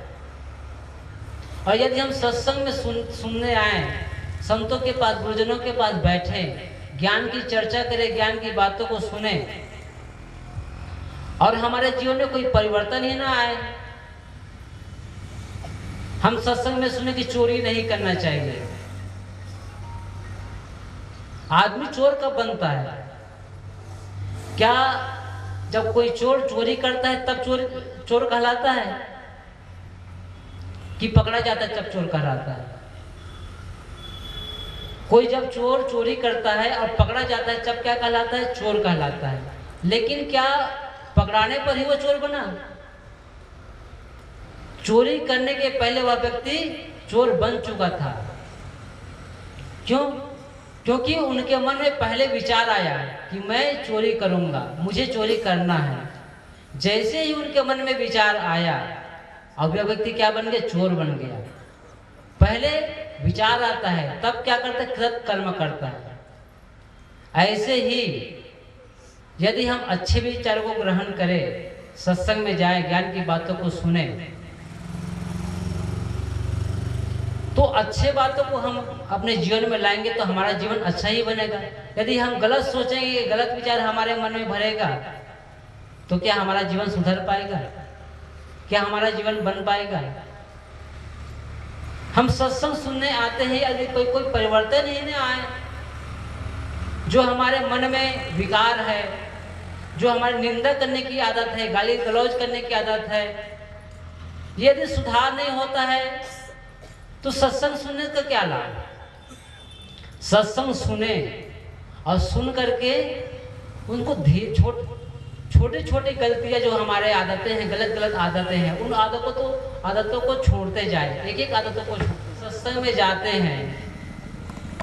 और यदि हम सत्संग में सुनने आए, संतों के पास, गुरुजनों के पास बैठे, ज्ञान की चर्चा करें, ज्ञान की बातों को सुने, और हमारे जीवन में कोई परिवर्तन ही ना आए। हम सत्संग में सुने कि चोरी नहीं करना चाहिए। आदमी चोर कब बनता है? क्या जब कोई चोर चोरी करता है तब चोर कहलाता है, कि पकड़ा जाता है तब चोर कहलाता है? कोई जब चोर चोरी करता है और पकड़ा जाता है तब क्या कहलाता है? चोर कहलाता है। लेकिन क्या पकड़ाने पर ही वो चोर बना? चोरी करने के पहले वह व्यक्ति चोर बन चुका था। क्यों? क्योंकि उनके मन में पहले विचार आया कि मैं चोरी करूंगा, मुझे चोरी करना है। जैसे ही उनके मन में विचार आया, अब वह व्यक्ति क्या बन गया? चोर बन गया। पहले विचार आता है तब क्या करता है, कृत कर्म करता है। ऐसे ही यदि हम अच्छे विचारों को ग्रहण करें, सत्संग में जाए, ज्ञान की बातों को सुने, तो अच्छे बातों को हम अपने जीवन में लाएंगे तो हमारा जीवन अच्छा ही बनेगा। यदि हम गलत सोचेंगे, गलत विचार हमारे मन में भरेगा, तो क्या हमारा जीवन सुधर पाएगा? क्या हमारा जीवन बन पाएगा? हम सत्संग सुनने आते हैं, यदि कोई परिवर्तन ही नहीं आए, जो हमारे मन में विकार है, जो हमारी निंदा करने की आदत है, गाली गलौज करने की आदत है, यदि सुधार नहीं होता है तो सत्संग सुनने का क्या लाभ? सत्संग सुने और सुन करके उनको छोटी छोटी गलतियां जो हमारे आदतें हैं, गलत गलत आदतें हैं, उन आदतों को छोड़ते जाए, एक एक आदतों को सत्संग में जाते हैं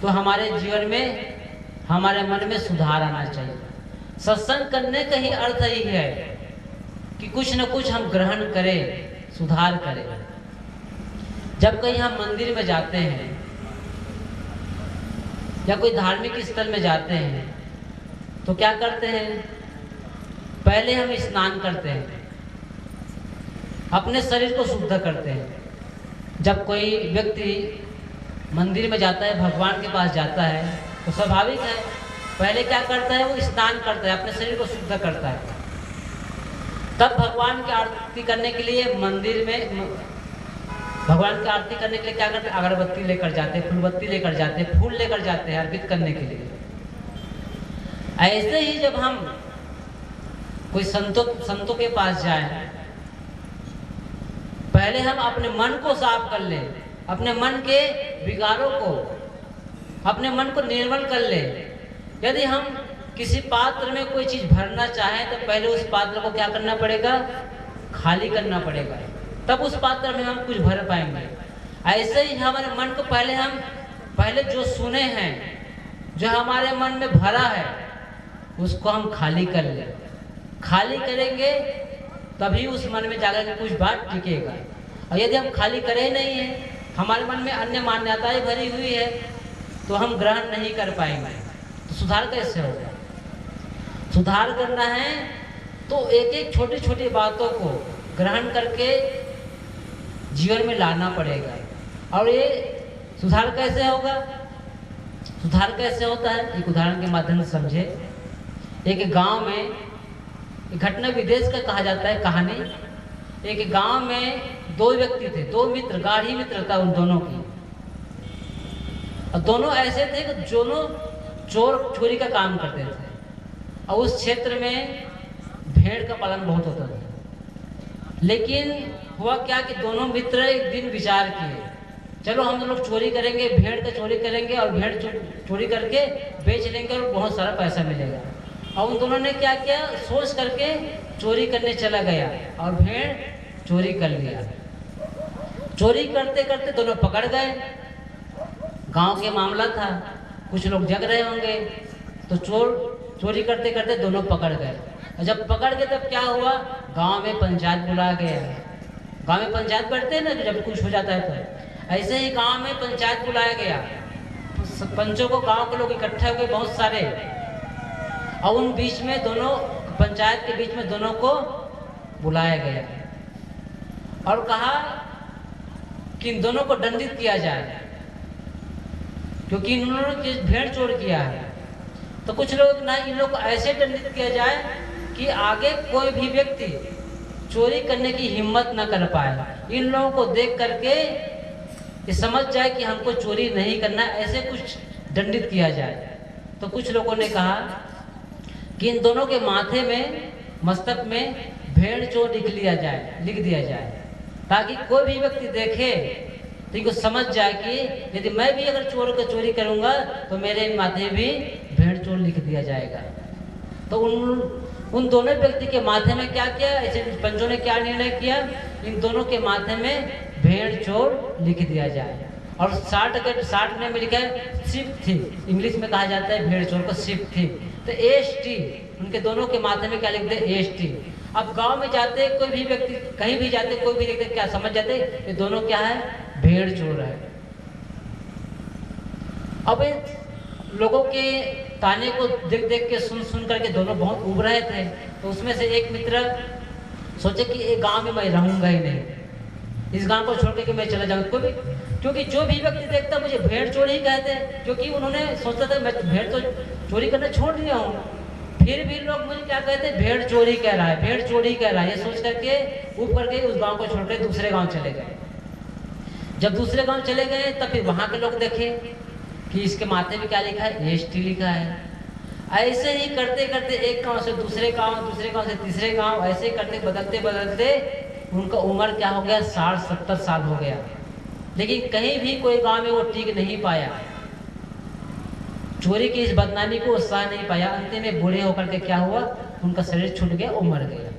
तो हमारे जीवन में, हमारे मन में सुधार आना चाहिए। सत्संग करने का ही अर्थ ही है कि कुछ न कुछ हम ग्रहण करें, सुधार करें। जब कहीं हम मंदिर में जाते हैं या कोई धार्मिक स्थल में जाते हैं तो क्या करते हैं, पहले हम स्नान करते हैं, अपने शरीर को शुद्ध करते हैं। जब कोई व्यक्ति मंदिर में जाता है, भगवान के पास जाता है, तो स्वाभाविक है पहले क्या करता है, वो स्नान करता है, अपने शरीर को शुद्ध करता है। तब भगवान की आरती करने के लिए मंदिर में, भगवान की आरती करने के लिए क्या करते हैं, अगरबत्ती लेकर जाते हैं, फूलबत्ती लेकर जाते हैं, फूल लेकर जाते हैं अर्पित करने के लिए। ऐसे ही जब हम कोई संतों के पास जाए, पहले हम अपने मन को साफ कर ले, अपने मन के विकारों को, अपने मन को निर्मल कर ले। यदि हम किसी पात्र में कोई चीज भरना चाहें तो पहले उस पात्र को क्या करना पड़ेगा, खाली करना पड़ेगा, तब उस पात्र में हम कुछ भर पाएंगे। ऐसे ही हमारे मन को पहले जो सुने हैं, जो हमारे मन में भरा है, उसको हम खाली कर ले। खाली करेंगे तभी उस मन में जाकर कुछ बात टिकेगा। और यदि हम खाली करें नहीं है, हमारे मन में अन्य मान्यताएं भरी हुई है, तो हम ग्रहण नहीं कर पाएंगे। तो सुधार कैसे होगा? सुधार करना है तो एक एक छोटी छोटी बातों को ग्रहण करके जीवन में लाना पड़ेगा। और ये सुधार कैसे होगा? सुधार कैसे होता है, एक उदाहरण के माध्यम से समझे। एक गांव में, एक घटना विदेश का कहा जाता है कहानी। एक गांव में दो व्यक्ति थे, दो मित्र, गाढ़ी मित्रता उन दोनों की। और दोनों ऐसे थे कि दोनों चोरी का काम करते थे। और उस क्षेत्र में भेड़ का पालन बहुत होता था। लेकिन हुआ क्या कि दोनों मित्र एक दिन विचार किए, चलो हम लोग चोरी करेंगे, भेड़ का चोरी करेंगे और भेड़ चोरी करके बेच लेंगे और बहुत सारा पैसा मिलेगा। और उन दोनों ने क्या किया, सोच करके चोरी करने चला गया और भेड़ चोरी कर लिया। चोरी करते करते दोनों पकड़ गए। गांव के मामला था, कुछ लोग जग रहे होंगे, तो चोरी करते करते दोनों पकड़ गए। और जब पकड़ गए तब क्या हुआ, गांव में पंचायत बुलाया गया। गांव में पंचायत बैठते हैं ना जब कुछ हो जाता है तो, ऐसे ही गांव में पंचायत बुलाया गया। पंचों को, गांव के लोग इकट्ठे हो गए बहुत सारे, और उन बीच में दोनों, पंचायत के बीच में दोनों को बुलाया गया और कहा कि इन दोनों को दंडित किया जाए, क्योंकि इन्होंने भेड़ चोर किया है। तो कुछ लोग ना, इन लोग को ऐसे दंडित किया जाए कि आगे कोई भी व्यक्ति चोरी करने की हिम्मत ना कर पाए। इन लोगों को देख करके ये समझ जाए कि हमको चोरी नहीं करना, ऐसे कुछ दंडित किया जाए। तो कुछ लोगों ने कहा कि इन दोनों के माथे में, मस्तक में भेड़ चोर लिख दिया जाए, ताकि कोई भी व्यक्ति देखे तो इनको समझ जाए कि यदि मैं भी अगर चोरी करूंगा तो मेरे माथे भी भेड़ चोर लिख दिया जाएगा। तो उन दोनों व्यक्ति के माथे में क्या किया, ऐसे पंचों ने क्या निर्णय किया, इन दोनों के माथे में भेड़ चोर लिख दिया जाए। और 60 में लिखा है शिप थीफ, इंग्लिश में कहा जाता है भेड़ चोर को शिप थीफ। तो ST, उनके दोनों के माथे में क्या लिखते हैं, ST। अब गांव में जाते कोई भी व्यक्ति, कहीं भी जाते कोई भी देखते क्या समझ जाते, ये दोनों क्या है, भेड़ चोर है। अब लोगों के ताने को देख देख के सुन करके दोनों बहुत उब रहे थे। तो उसमें से एक मित्र सोचे कि एक गांव में मैं रहूंगा ही नहीं, इस गांव को छोड़ के मैं चला जाऊंगा। क्योंकि जो भी व्यक्ति देखता मुझे भेड़ चोर ही कहते हैं, क्योंकि उन्होंने सोचता था मैं भेड़ तो चोरी करना छोड़ दिया हूँ, फिर भी लोग मुझे क्या कहते हैं, भेड़ चोरी कह रहा है, भेड़ चोरी कह रहा है। ये सोच करके उब करके उस गाँव को छोड़ कर दूसरे गाँव चले गए। जब दूसरे गाँव चले गए तब फिर वहाँ के लोग देखे कि इसके माथे में क्या लिखा है, एसटी लिखा है। ऐसे ही करते करते एक गांव से दूसरे गांव, दूसरे गांव से तीसरे गांव, ऐसे करते बदलते बदलते उनका उम्र क्या हो गया, 60-70 साल हो गया। लेकिन कहीं भी कोई गांव में वो टिक नहीं पाया, चोरी की इस बदनामी को सह नहीं पाया। अंत में बूढ़े होकर के क्या हुआ, उनका शरीर छूट गया, वो मर गया।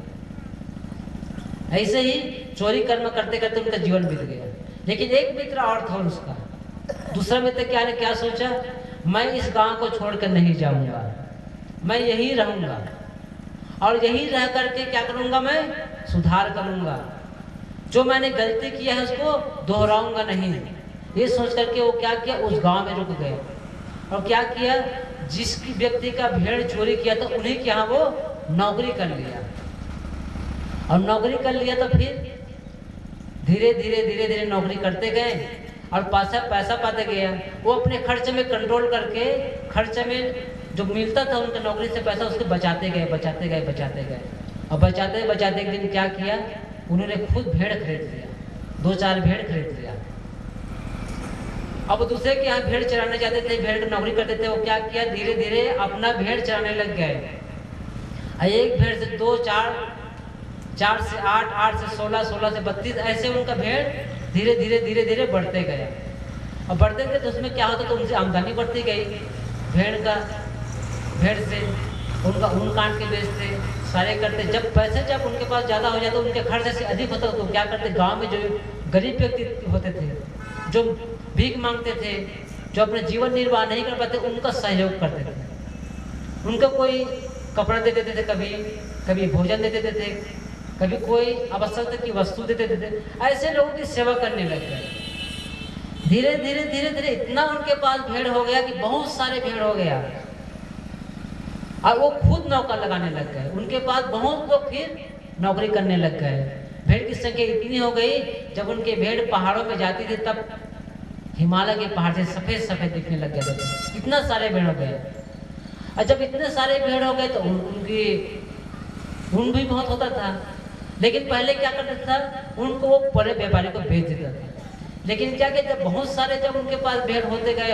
ऐसे ही चोरी कर्म करते करते उनका जीवन बीत गया। लेकिन एक मित्र और था उसका, दूसरा मित्र क्या सोचा, मैं इस गांव को छोड़कर नहीं जाऊंगा, मैं यहीं रहूंगा और यहीं रह करके क्या करूंगा, मैं सुधार करूंगा, जो मैंने गलती किया है उसको दोहराऊंगा नहीं। ये सोच करके वो क्या किया, उस गांव में रुक गए और क्या किया, जिस व्यक्ति का भेड़ चोरी किया था उन्हीं के यहाँ वो नौकरी कर लिया। और नौकरी कर लिया तो फिर धीरे धीरे नौकरी करते गए और पैसा पाते गया। वो अपने खर्च में कंट्रोल करके, खर्च में जो मिलता था उनके नौकरी से पैसा उसको बचाते गए और बचाते एक दिन क्या किया, उन्होंने खुद भेड़ खरीद लिया, 2-4 भेड़ खरीद लिया। अब दूसरे के यहाँ भेड़ चराने जाते थे, भेड़ की नौकरी करते थे, वो क्या किया, धीरे धीरे अपना भेड़ चराने लग गए। एक भेड़ से 2, 4 से 8, 8 से 16, 16 से 32, ऐसे उनका भेड़ धीरे धीरे बढ़ते गए। और बढ़ते गए तो उसमें क्या होता, तो उनसे आमदनी बढ़ती गई। भेड़ से उनका ऊन काट के बेचते, सारे करते। जब उनके पास ज़्यादा हो जाता, उनके खर्च से अधिक होता, तो क्या करते, गांव में जो गरीब व्यक्ति होते थे, जो भीख मांगते थे, जो अपने जीवन निर्वाह नहीं कर पाते, उनका सहयोग करते थे। उनको कोई कपड़ा दे देते थे, कभी भोजन दे देते थे, कभी कोई आवश्यकता की वस्तु दे देते थे। ऐसे लोगों की सेवा करने लग गए। धीरे धीरे इतना उनके पास भेड़ हो गया कि बहुत सारे भेड़ हो गया और वो खुद नौकर लगाने लग गए। उनके पास बहुत लोग फिर नौकरी करने लग गए। भेड़ की संख्या इतनी हो गई, जब उनके भेड़ पहाड़ों में जाती थी तब हिमालय के पहाड़ से सफेद दिखने लग गए थे। इतना सारे भेड़ हो गए। और जब इतने सारे भेड़ हो गए तो उनकी ऊन भी बहुत होता था। लेकिन पहले क्या करता था, उनको वो बड़े व्यापारी को बेच देता था। लेकिन क्या किया, जब बहुत सारे जब उनके पास भेड़ होते गए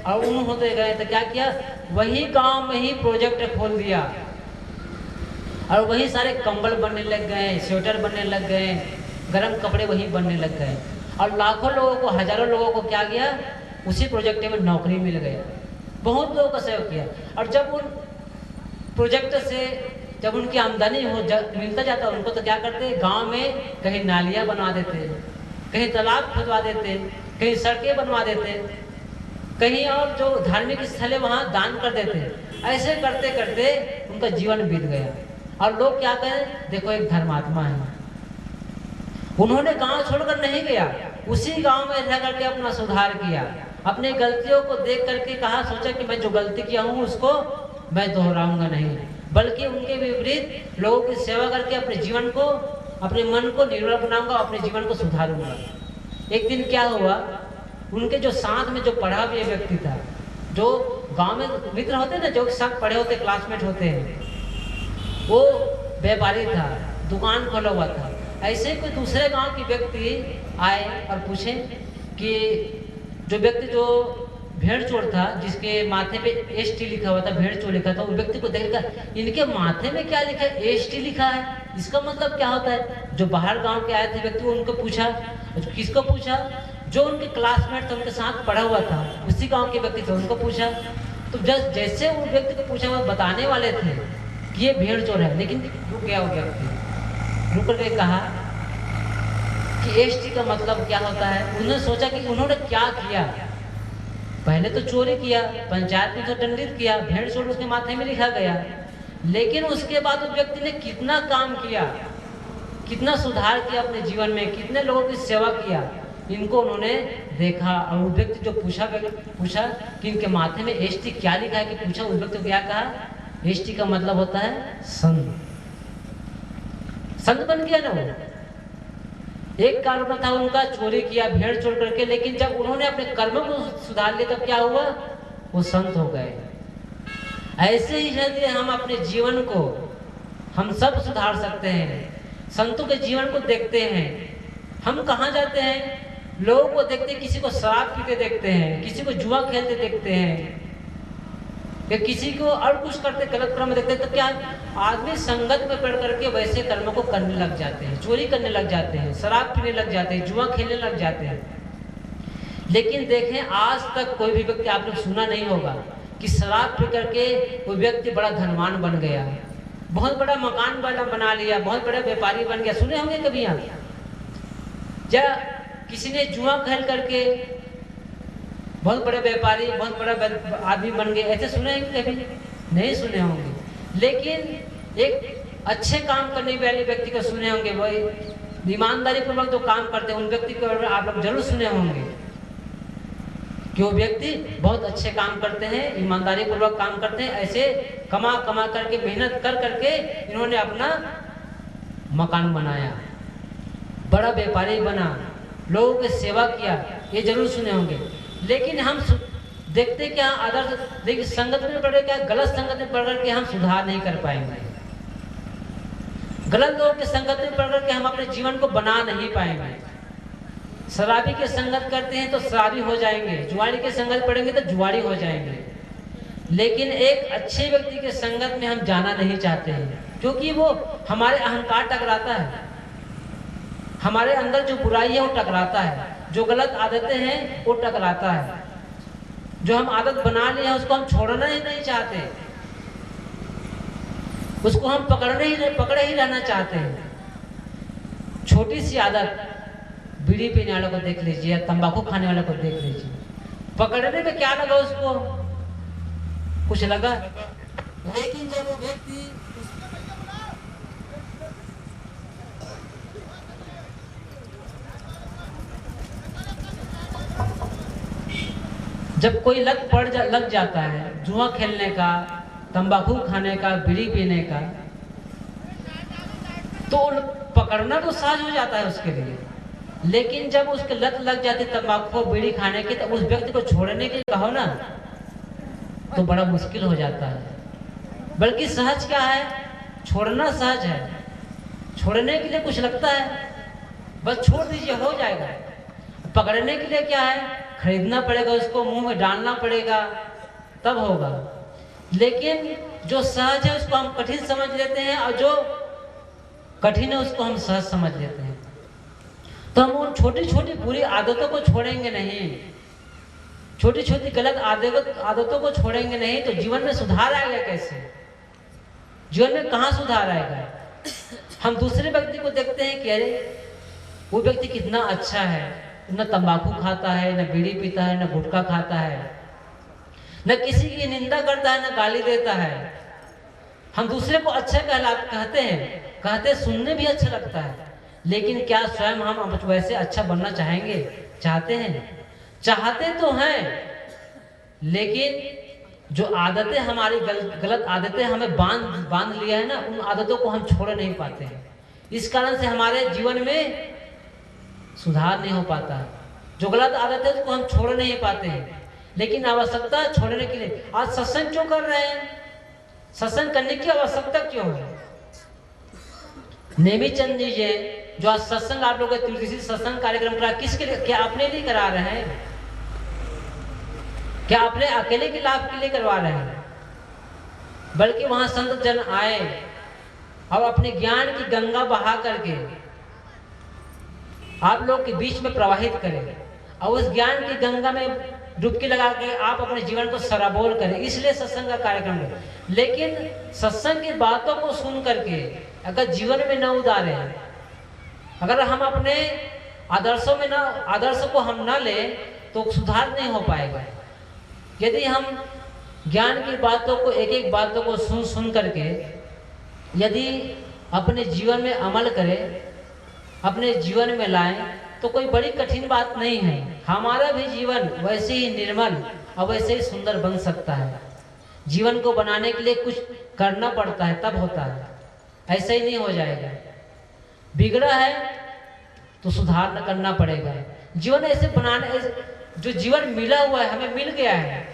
और ऊन होते गए, तो क्या किया, वही गांव में ही प्रोजेक्ट खोल दिया और वही सारे कंबल बनने लग गए, स्वेटर बनने लग गए, गर्म कपड़े वही बनने लग गए। और लाखों लोगों को, हजारों लोगों को क्या किया, उसी प्रोजेक्ट में नौकरी मिल गया। बहुत लोगों का सहयोग किया। और जब उन प्रोजेक्ट से जब उनकी आमदनी मिलता जाता उनको, तो क्या करते, गांव में कहीं नालियां बनवा देते, कहीं तालाब खुदवा देते, कहीं सड़कें बनवा देते, कहीं और जो धार्मिक स्थल है वहाँ दान कर देते। ऐसे करते करते उनका जीवन बीत गया। और लोग क्या कहें, देखो एक धर्मात्मा है, उन्होंने गांव छोड़कर नहीं गया, उसी गांव में रह करके अपना सुधार किया, अपनी गलतियों को देख करके कहा, सोचा कि मैं जो गलती किया हूँ उसको मैं दोहराऊंगा नहीं, बल्कि उनके विपरीत लोगों की सेवा करके अपने जीवन को, अपने मन को निर्मल बनाऊंगा, अपने जीवन को सुधारूंगा। एक दिन क्या हुआ, उनके जो साथ में जो पढ़ा हुआ व्यक्ति था, जो गांव में मित्र होते हैं ना, जो साथ पढ़े होते, क्लासमेट होते हैं, वो व्यापारी था, दुकान खोला हुआ था। ऐसे कोई दूसरे गांव के व्यक्ति आए और पूछे कि जो व्यक्ति जो भेड़ चोर था, जिसके माथे पे एसटी लिखा हुआ था, भेड़ चोर लिखा था, उस व्यक्ति को देखा, इनके माथे में क्या लिखा है, एसटी लिखा है, इसका मतलब क्या होता है। जो बाहर गांव के आए थे व्यक्ति, उनको पूछा, किसको पूछा, जो उनके क्लासमेट थे, उनके साथ पढ़ा हुआ था, उसी गांव के व्यक्ति थे, उनको पूछा। तो जैसे उस व्यक्ति को पूछा, वो बताने वाले थे कि ये भेड़ चोर है, लेकिन रुक गया वो व्यक्ति, रुक करके कहा कि एसटी का मतलब क्या होता है। उन्होंने सोचा कि उन्होंने क्या किया, पहले तो चोरी किया, पंचायत में तो दंडित किया, भेड़ चोर उसके माथे में लिखा गया, लेकिन उसके बाद उस व्यक्ति ने कितना काम किया, कितना सुधार किया अपने जीवन में, कितने लोगों की सेवा किया, इनको उन्होंने देखा और वो व्यक्ति जो पूछा कि इनके माथे में एसटी क्या लिखा है, कि पूछा, उस व्यक्ति को क्या कहा, एसटी का मतलब होता है संत। संत बन गया ना वो। एक कारण था उनका, चोरी किया, भेड़ चोर करके, लेकिन जब उन्होंने अपने कर्मों को सुधार लिया तब क्या हुआ, वो संत हो गए। ऐसे ही यदि हम अपने जीवन को हम सब सुधार सकते हैं। संतों के जीवन को देखते हैं, हम कहाँ जाते हैं, लोगों को देखते हैं, किसी को शराब पीते देखते हैं, किसी को जुआ खेलते देखते हैं, या किसी को और कुछ करते गलत कर्म देखते हैं, तो क्या आदमी संगत में पड़ करके वैसे कर्मों को करने लग जाते हैं, चोरी करने लग जाते हैं, शराब पीने लग जाते हैं, जुआ खेलने लग जाते हैं। लेकिन देखें, आज तक कोई भी व्यक्ति आप लोग सुना नहीं होगा कि शराब पी करके कोई व्यक्ति बड़ा धनवान बन गया, बहुत बड़ा मकान वाला बना लिया, बहुत बड़ा व्यापारी बन गया। सुने होंगे कभी आप? या किसी ने जुआ खेल करके बहुत बड़े व्यापारी, बहुत बड़ा आदमी बन गए, ऐसे सुने हैं कभी? नहीं सुने होंगे। लेकिन एक अच्छे काम करने वाले व्यक्ति को सुने होंगे, वही ईमानदारी पूर्वक जो काम करते हैं उन व्यक्ति को आप लोग जरूर सुने होंगे कि वो व्यक्ति बहुत अच्छे काम करते हैं, ईमानदारी पूर्वक काम करते हैं। ऐसे कमा करके, मेहनत कर करके इन्होंने अपना मकान बनाया, बड़ा व्यापारी बना, लोगों की सेवा किया, ये जरूर सुने होंगे। लेकिन हम देखते क्या, आदर्श देखिए, संगत में पढ़ क्या, गलत संगत में पढ़ करके हम सुधार नहीं कर पाएंगे। गलत लोगों की संगत में पढ़ करके हम अपने जीवन को बना नहीं पाएंगे। शराबी के संगत करते हैं तो शराबी हो जाएंगे, जुआरी के संगत पढ़ेंगे तो जुआरी हो जाएंगे। लेकिन एक अच्छे व्यक्ति के संगत में हम जाना नहीं चाहते हैं, क्योंकि वो हमारे अहंकार टकराता है, हमारे अंदर जो बुराई है वो टकराता है, जो गलत आदतें हैं वो टकराता है। जो हम आदत बना लिए हैं उसको हम छोड़ना ही नहीं चाहते, उसको हम पकड़े ही रहना चाहते हैं। छोटी सी आदत, बीड़ी पीने वालों को देख लीजिए, तंबाकू खाने वालों को देख लीजिए, पकड़ने में क्या लगा उसको, कुछ लगा। लेकिन जब वो व्यक्ति जब कोई लत लग जाता है जुआ खेलने का, तंबाकू खाने का, बीड़ी पीने का, तो पकड़ना तो सहज हो जाता है उसके लिए। लेकिन जब उसके लत लग जाती तंबाकू बीड़ी खाने की, तो उस व्यक्ति को छोड़ने के लिए कहो ना तो बड़ा मुश्किल हो जाता है। बल्कि सहज क्या है, छोड़ना सहज है, छोड़ने के लिए कुछ लगता है, बस छोड़ दीजिए हो जाएगा। पकड़ने के लिए क्या है, खरीदना पड़ेगा, उसको मुंह में डालना पड़ेगा, तब होगा। लेकिन जो सहज है उसको हम कठिन समझ लेते हैं, और जो कठिन है उसको हम सहज समझ लेते हैं। तो हम उन छोटी छोटी बुरी आदतों को छोड़ेंगे नहीं, छोटी छोटी गलत आदतों को छोड़ेंगे नहीं, तो जीवन में सुधार आएगा कैसे? जीवन में कहाँ सुधार आएगा? हम दूसरे व्यक्ति को देखते हैं कि अरे वो व्यक्ति कितना अच्छा है, न तंबाकू खाता है, न बीड़ी पीता है, न गुटखा खाता है, न किसी की निंदा करता है, न गाली देता है। हम दूसरे को अच्छा कहते सुनने भी अच्छा लगता है, लेकिन क्या स्वयं हम वैसे अच्छा बनना चाहेंगे? चाहते हैं? चाहते तो हैं, लेकिन जो आदतें हमारी गलत आदतें हमें बांध लिया है ना, उन आदतों को हम छोड़ नहीं पाते हैं। इस कारण से हमारे जीवन में सुधार नहीं हो पाता। जो गलत आदत है उसको हम छोड़ नहीं पाते हैं, लेकिन आवश्यकता छोड़ने के लिए आज सत्संग क्यों कर रहे हैं? सत्संग करने की आवश्यकता क्यों है? नेमी चंद जी जो आज सत्संग आप लोग सत्संग कार्यक्रम करा, किसके लिए? क्या अपने लिए करा रहे हैं? क्या अपने अकेले के लाभ के लिए करवा रहे हैं? बल्कि वहां संत जन आए और अपने ज्ञान की गंगा बहा करके आप लोग के बीच में प्रवाहित करें, और उस ज्ञान की गंगा में डुबकी लगा के आप अपने जीवन को सराबोर करें। इसलिए सत्संग का कार्यक्रम है। लेकिन सत्संग की बातों को सुन करके अगर जीवन में न उतारे, अगर हम अपने आदर्शों को हम न ले, तो सुधार नहीं हो पाएगा। यदि हम ज्ञान की बातों को एक बातों को सुन करके यदि अपने जीवन में अमल करें, अपने जीवन में लाएं, तो कोई बड़ी कठिन बात नहीं है। हमारा भी जीवन वैसे ही निर्मल और वैसे ही सुंदर बन सकता है। जीवन को बनाने के लिए कुछ करना पड़ता है, तब होता है, ऐसे ही नहीं हो जाएगा। बिगड़ा है तो सुधार करना पड़ेगा। जीवन ऐसे बनाने, जो जीवन मिला हुआ है, हमें मिल गया है,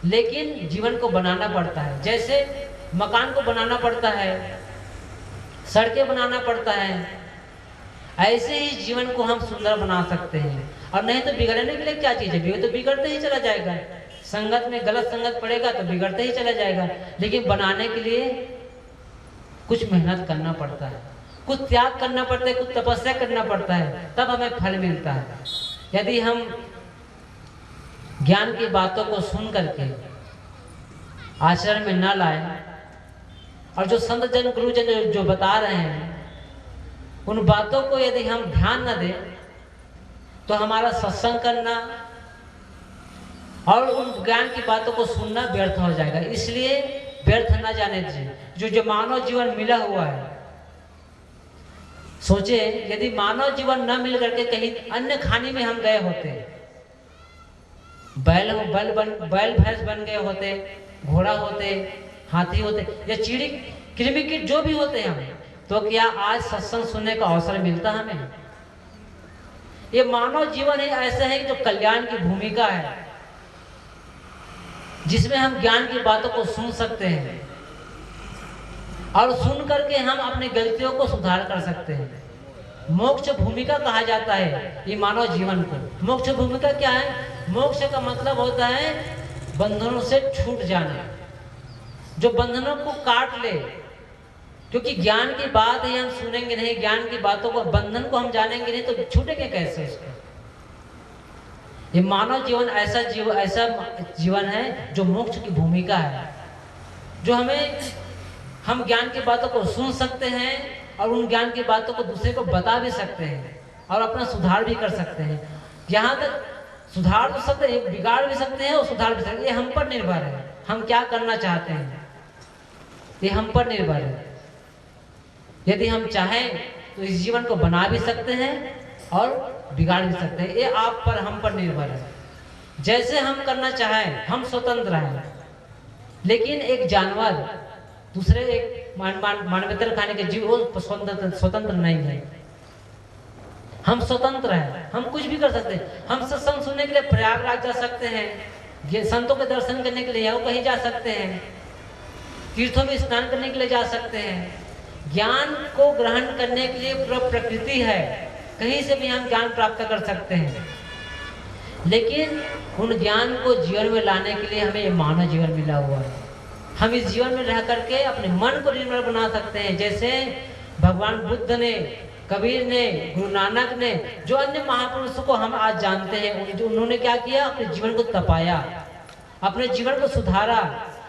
लेकिन जीवन को बनाना पड़ता है। जैसे मकान को बनाना पड़ता है, सड़कें बनाना पड़ता है, ऐसे ही जीवन को हम सुंदर बना सकते हैं। और नहीं तो बिगड़ने के लिए क्या चीज़ है, तो बिगड़ते ही चला जाएगा। संगत में गलत संगत पड़ेगा तो बिगड़ते ही चला जाएगा। लेकिन बनाने के लिए कुछ मेहनत करना पड़ता है, कुछ त्याग करना पड़ता है, कुछ तपस्या करना पड़ता है, तब हमें फल मिलता है। यदि हम ज्ञान की बातों को सुन करके आचरण में न लाए और जो संत जन गुरुजन जो बता रहे हैं उन बातों को यदि हम ध्यान न दें तो हमारा सत्संग करना और उन ज्ञान की बातों को सुनना व्यर्थ हो जाएगा। इसलिए व्यर्थ न जाने दीजिए। जो मानव जीवन मिला हुआ है, सोचे यदि मानव जीवन न मिल करके कहीं अन्य खाने में हम गए होते, बैल भैंस बन गए होते, घोड़ा होते, हाथी होते या चिड़ी कृमिकीट जो भी होते हैं, तो क्या आज सत्संग सुनने का अवसर मिलता हमें? ये मानव जीवन ही ऐसा है जो कल्याण की भूमिका है, जिसमें हम ज्ञान की बातों को सुन सकते हैं और सुन करके हम अपनी गलतियों को सुधार कर सकते हैं। मोक्ष भूमिका कहा जाता है ये मानव जीवन को। मोक्ष भूमिका क्या है? मोक्ष का मतलब होता है बंधनों से छूट जाना, जो बंधनों को काट ले। क्योंकि ज्ञान की बात है, हम सुनेंगे नहीं, ज्ञान की बातों को, बंधन को हम जानेंगे नहीं तो छूटेंगे कैसे उसको? ये मानव जीवन ऐसा जीवन है जो मोक्ष की भूमिका है, जो हम ज्ञान की बातों को सुन सकते हैं और उन ज्ञान की बातों को दूसरे को बता भी सकते हैं और अपना सुधार भी कर सकते हैं। यहाँ तक सुधार तो सकते हैं, बिगाड़ भी सकते हैं और सुधार भी सकते हैं। ये हम पर निर्भर है, हम क्या करना चाहते हैं, ये हम पर निर्भर है। यदि हम चाहें तो इस जीवन को बना भी सकते हैं और बिगाड़ भी सकते हैं। ये आप पर, हम पर निर्भर है। जैसे हम करना चाहें, हम स्वतंत्र हैं। लेकिन एक जानवर दूसरे एक मानवेतर खाने के जीव वो स्वतंत्र नहीं है। हम स्वतंत्र हैं, हम कुछ भी कर सकते हैं। हम सत्संग सुनने के लिए प्रयागराज जा सकते हैं, संतों के दर्शन करने के लिए यहाँ कहीं जा सकते हैं, तीर्थों में स्नान करने के लिए जा सकते हैं। ज्ञान को ग्रहण करने के लिए पूरा प्रकृति है, कहीं से भी हम ज्ञान प्राप्त कर सकते हैं। लेकिन उन ज्ञान को जीवन में लाने के लिए हमें ये मानव जीवन मिला हुआ है। हम इस जीवन में रह करके अपने मन को निर्मल बना सकते हैं। जैसे भगवान बुद्ध ने, कबीर ने, गुरु नानक ने, जो अन्य महापुरुषों को हम आज जानते हैं, उन्होंने क्या किया? अपने जीवन को तपाया, अपने जीवन को सुधारा,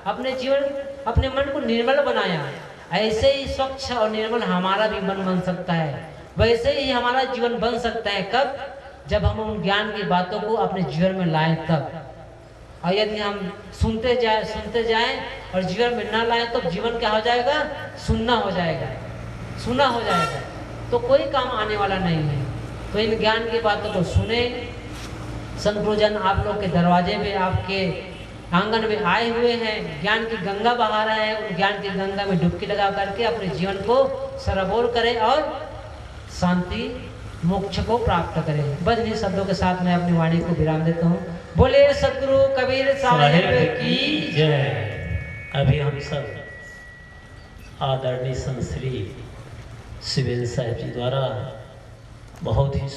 अपने मन को निर्मल बनाया। ऐसे ही स्वच्छ और निर्मल हमारा भी मन बन सकता है, वैसे ही हमारा जीवन बन सकता है। कब? जब हम उन ज्ञान की बातों को अपने जीवन में लाएं तब। और यदि हम सुनते जाएं और जीवन में ना लाएं तो जीवन क्या हो जाएगा? सुनना हो जाएगा, तो कोई काम आने वाला नहीं है। तो इन ज्ञान की बातों को सुने। संत गुरुजन आप लोग के दरवाजे में, आपके आंगन में आए हुए हैं, ज्ञान की गंगा बहा रहे हैं। उन ज्ञान की गंगा में डुबकी लगा करके अपने जीवन को सराबोर करें और शांति मोक्ष को प्राप्त करें। बस इन्हीं शब्दों के साथ मैं अपनी वाणी को विराम देता हूँ। बोले सतगुरु कबीर साहिब की जय। अभी हम सब आदरणीय संत श्री शिवेंद्र साहिब जी द्वारा बहुत ही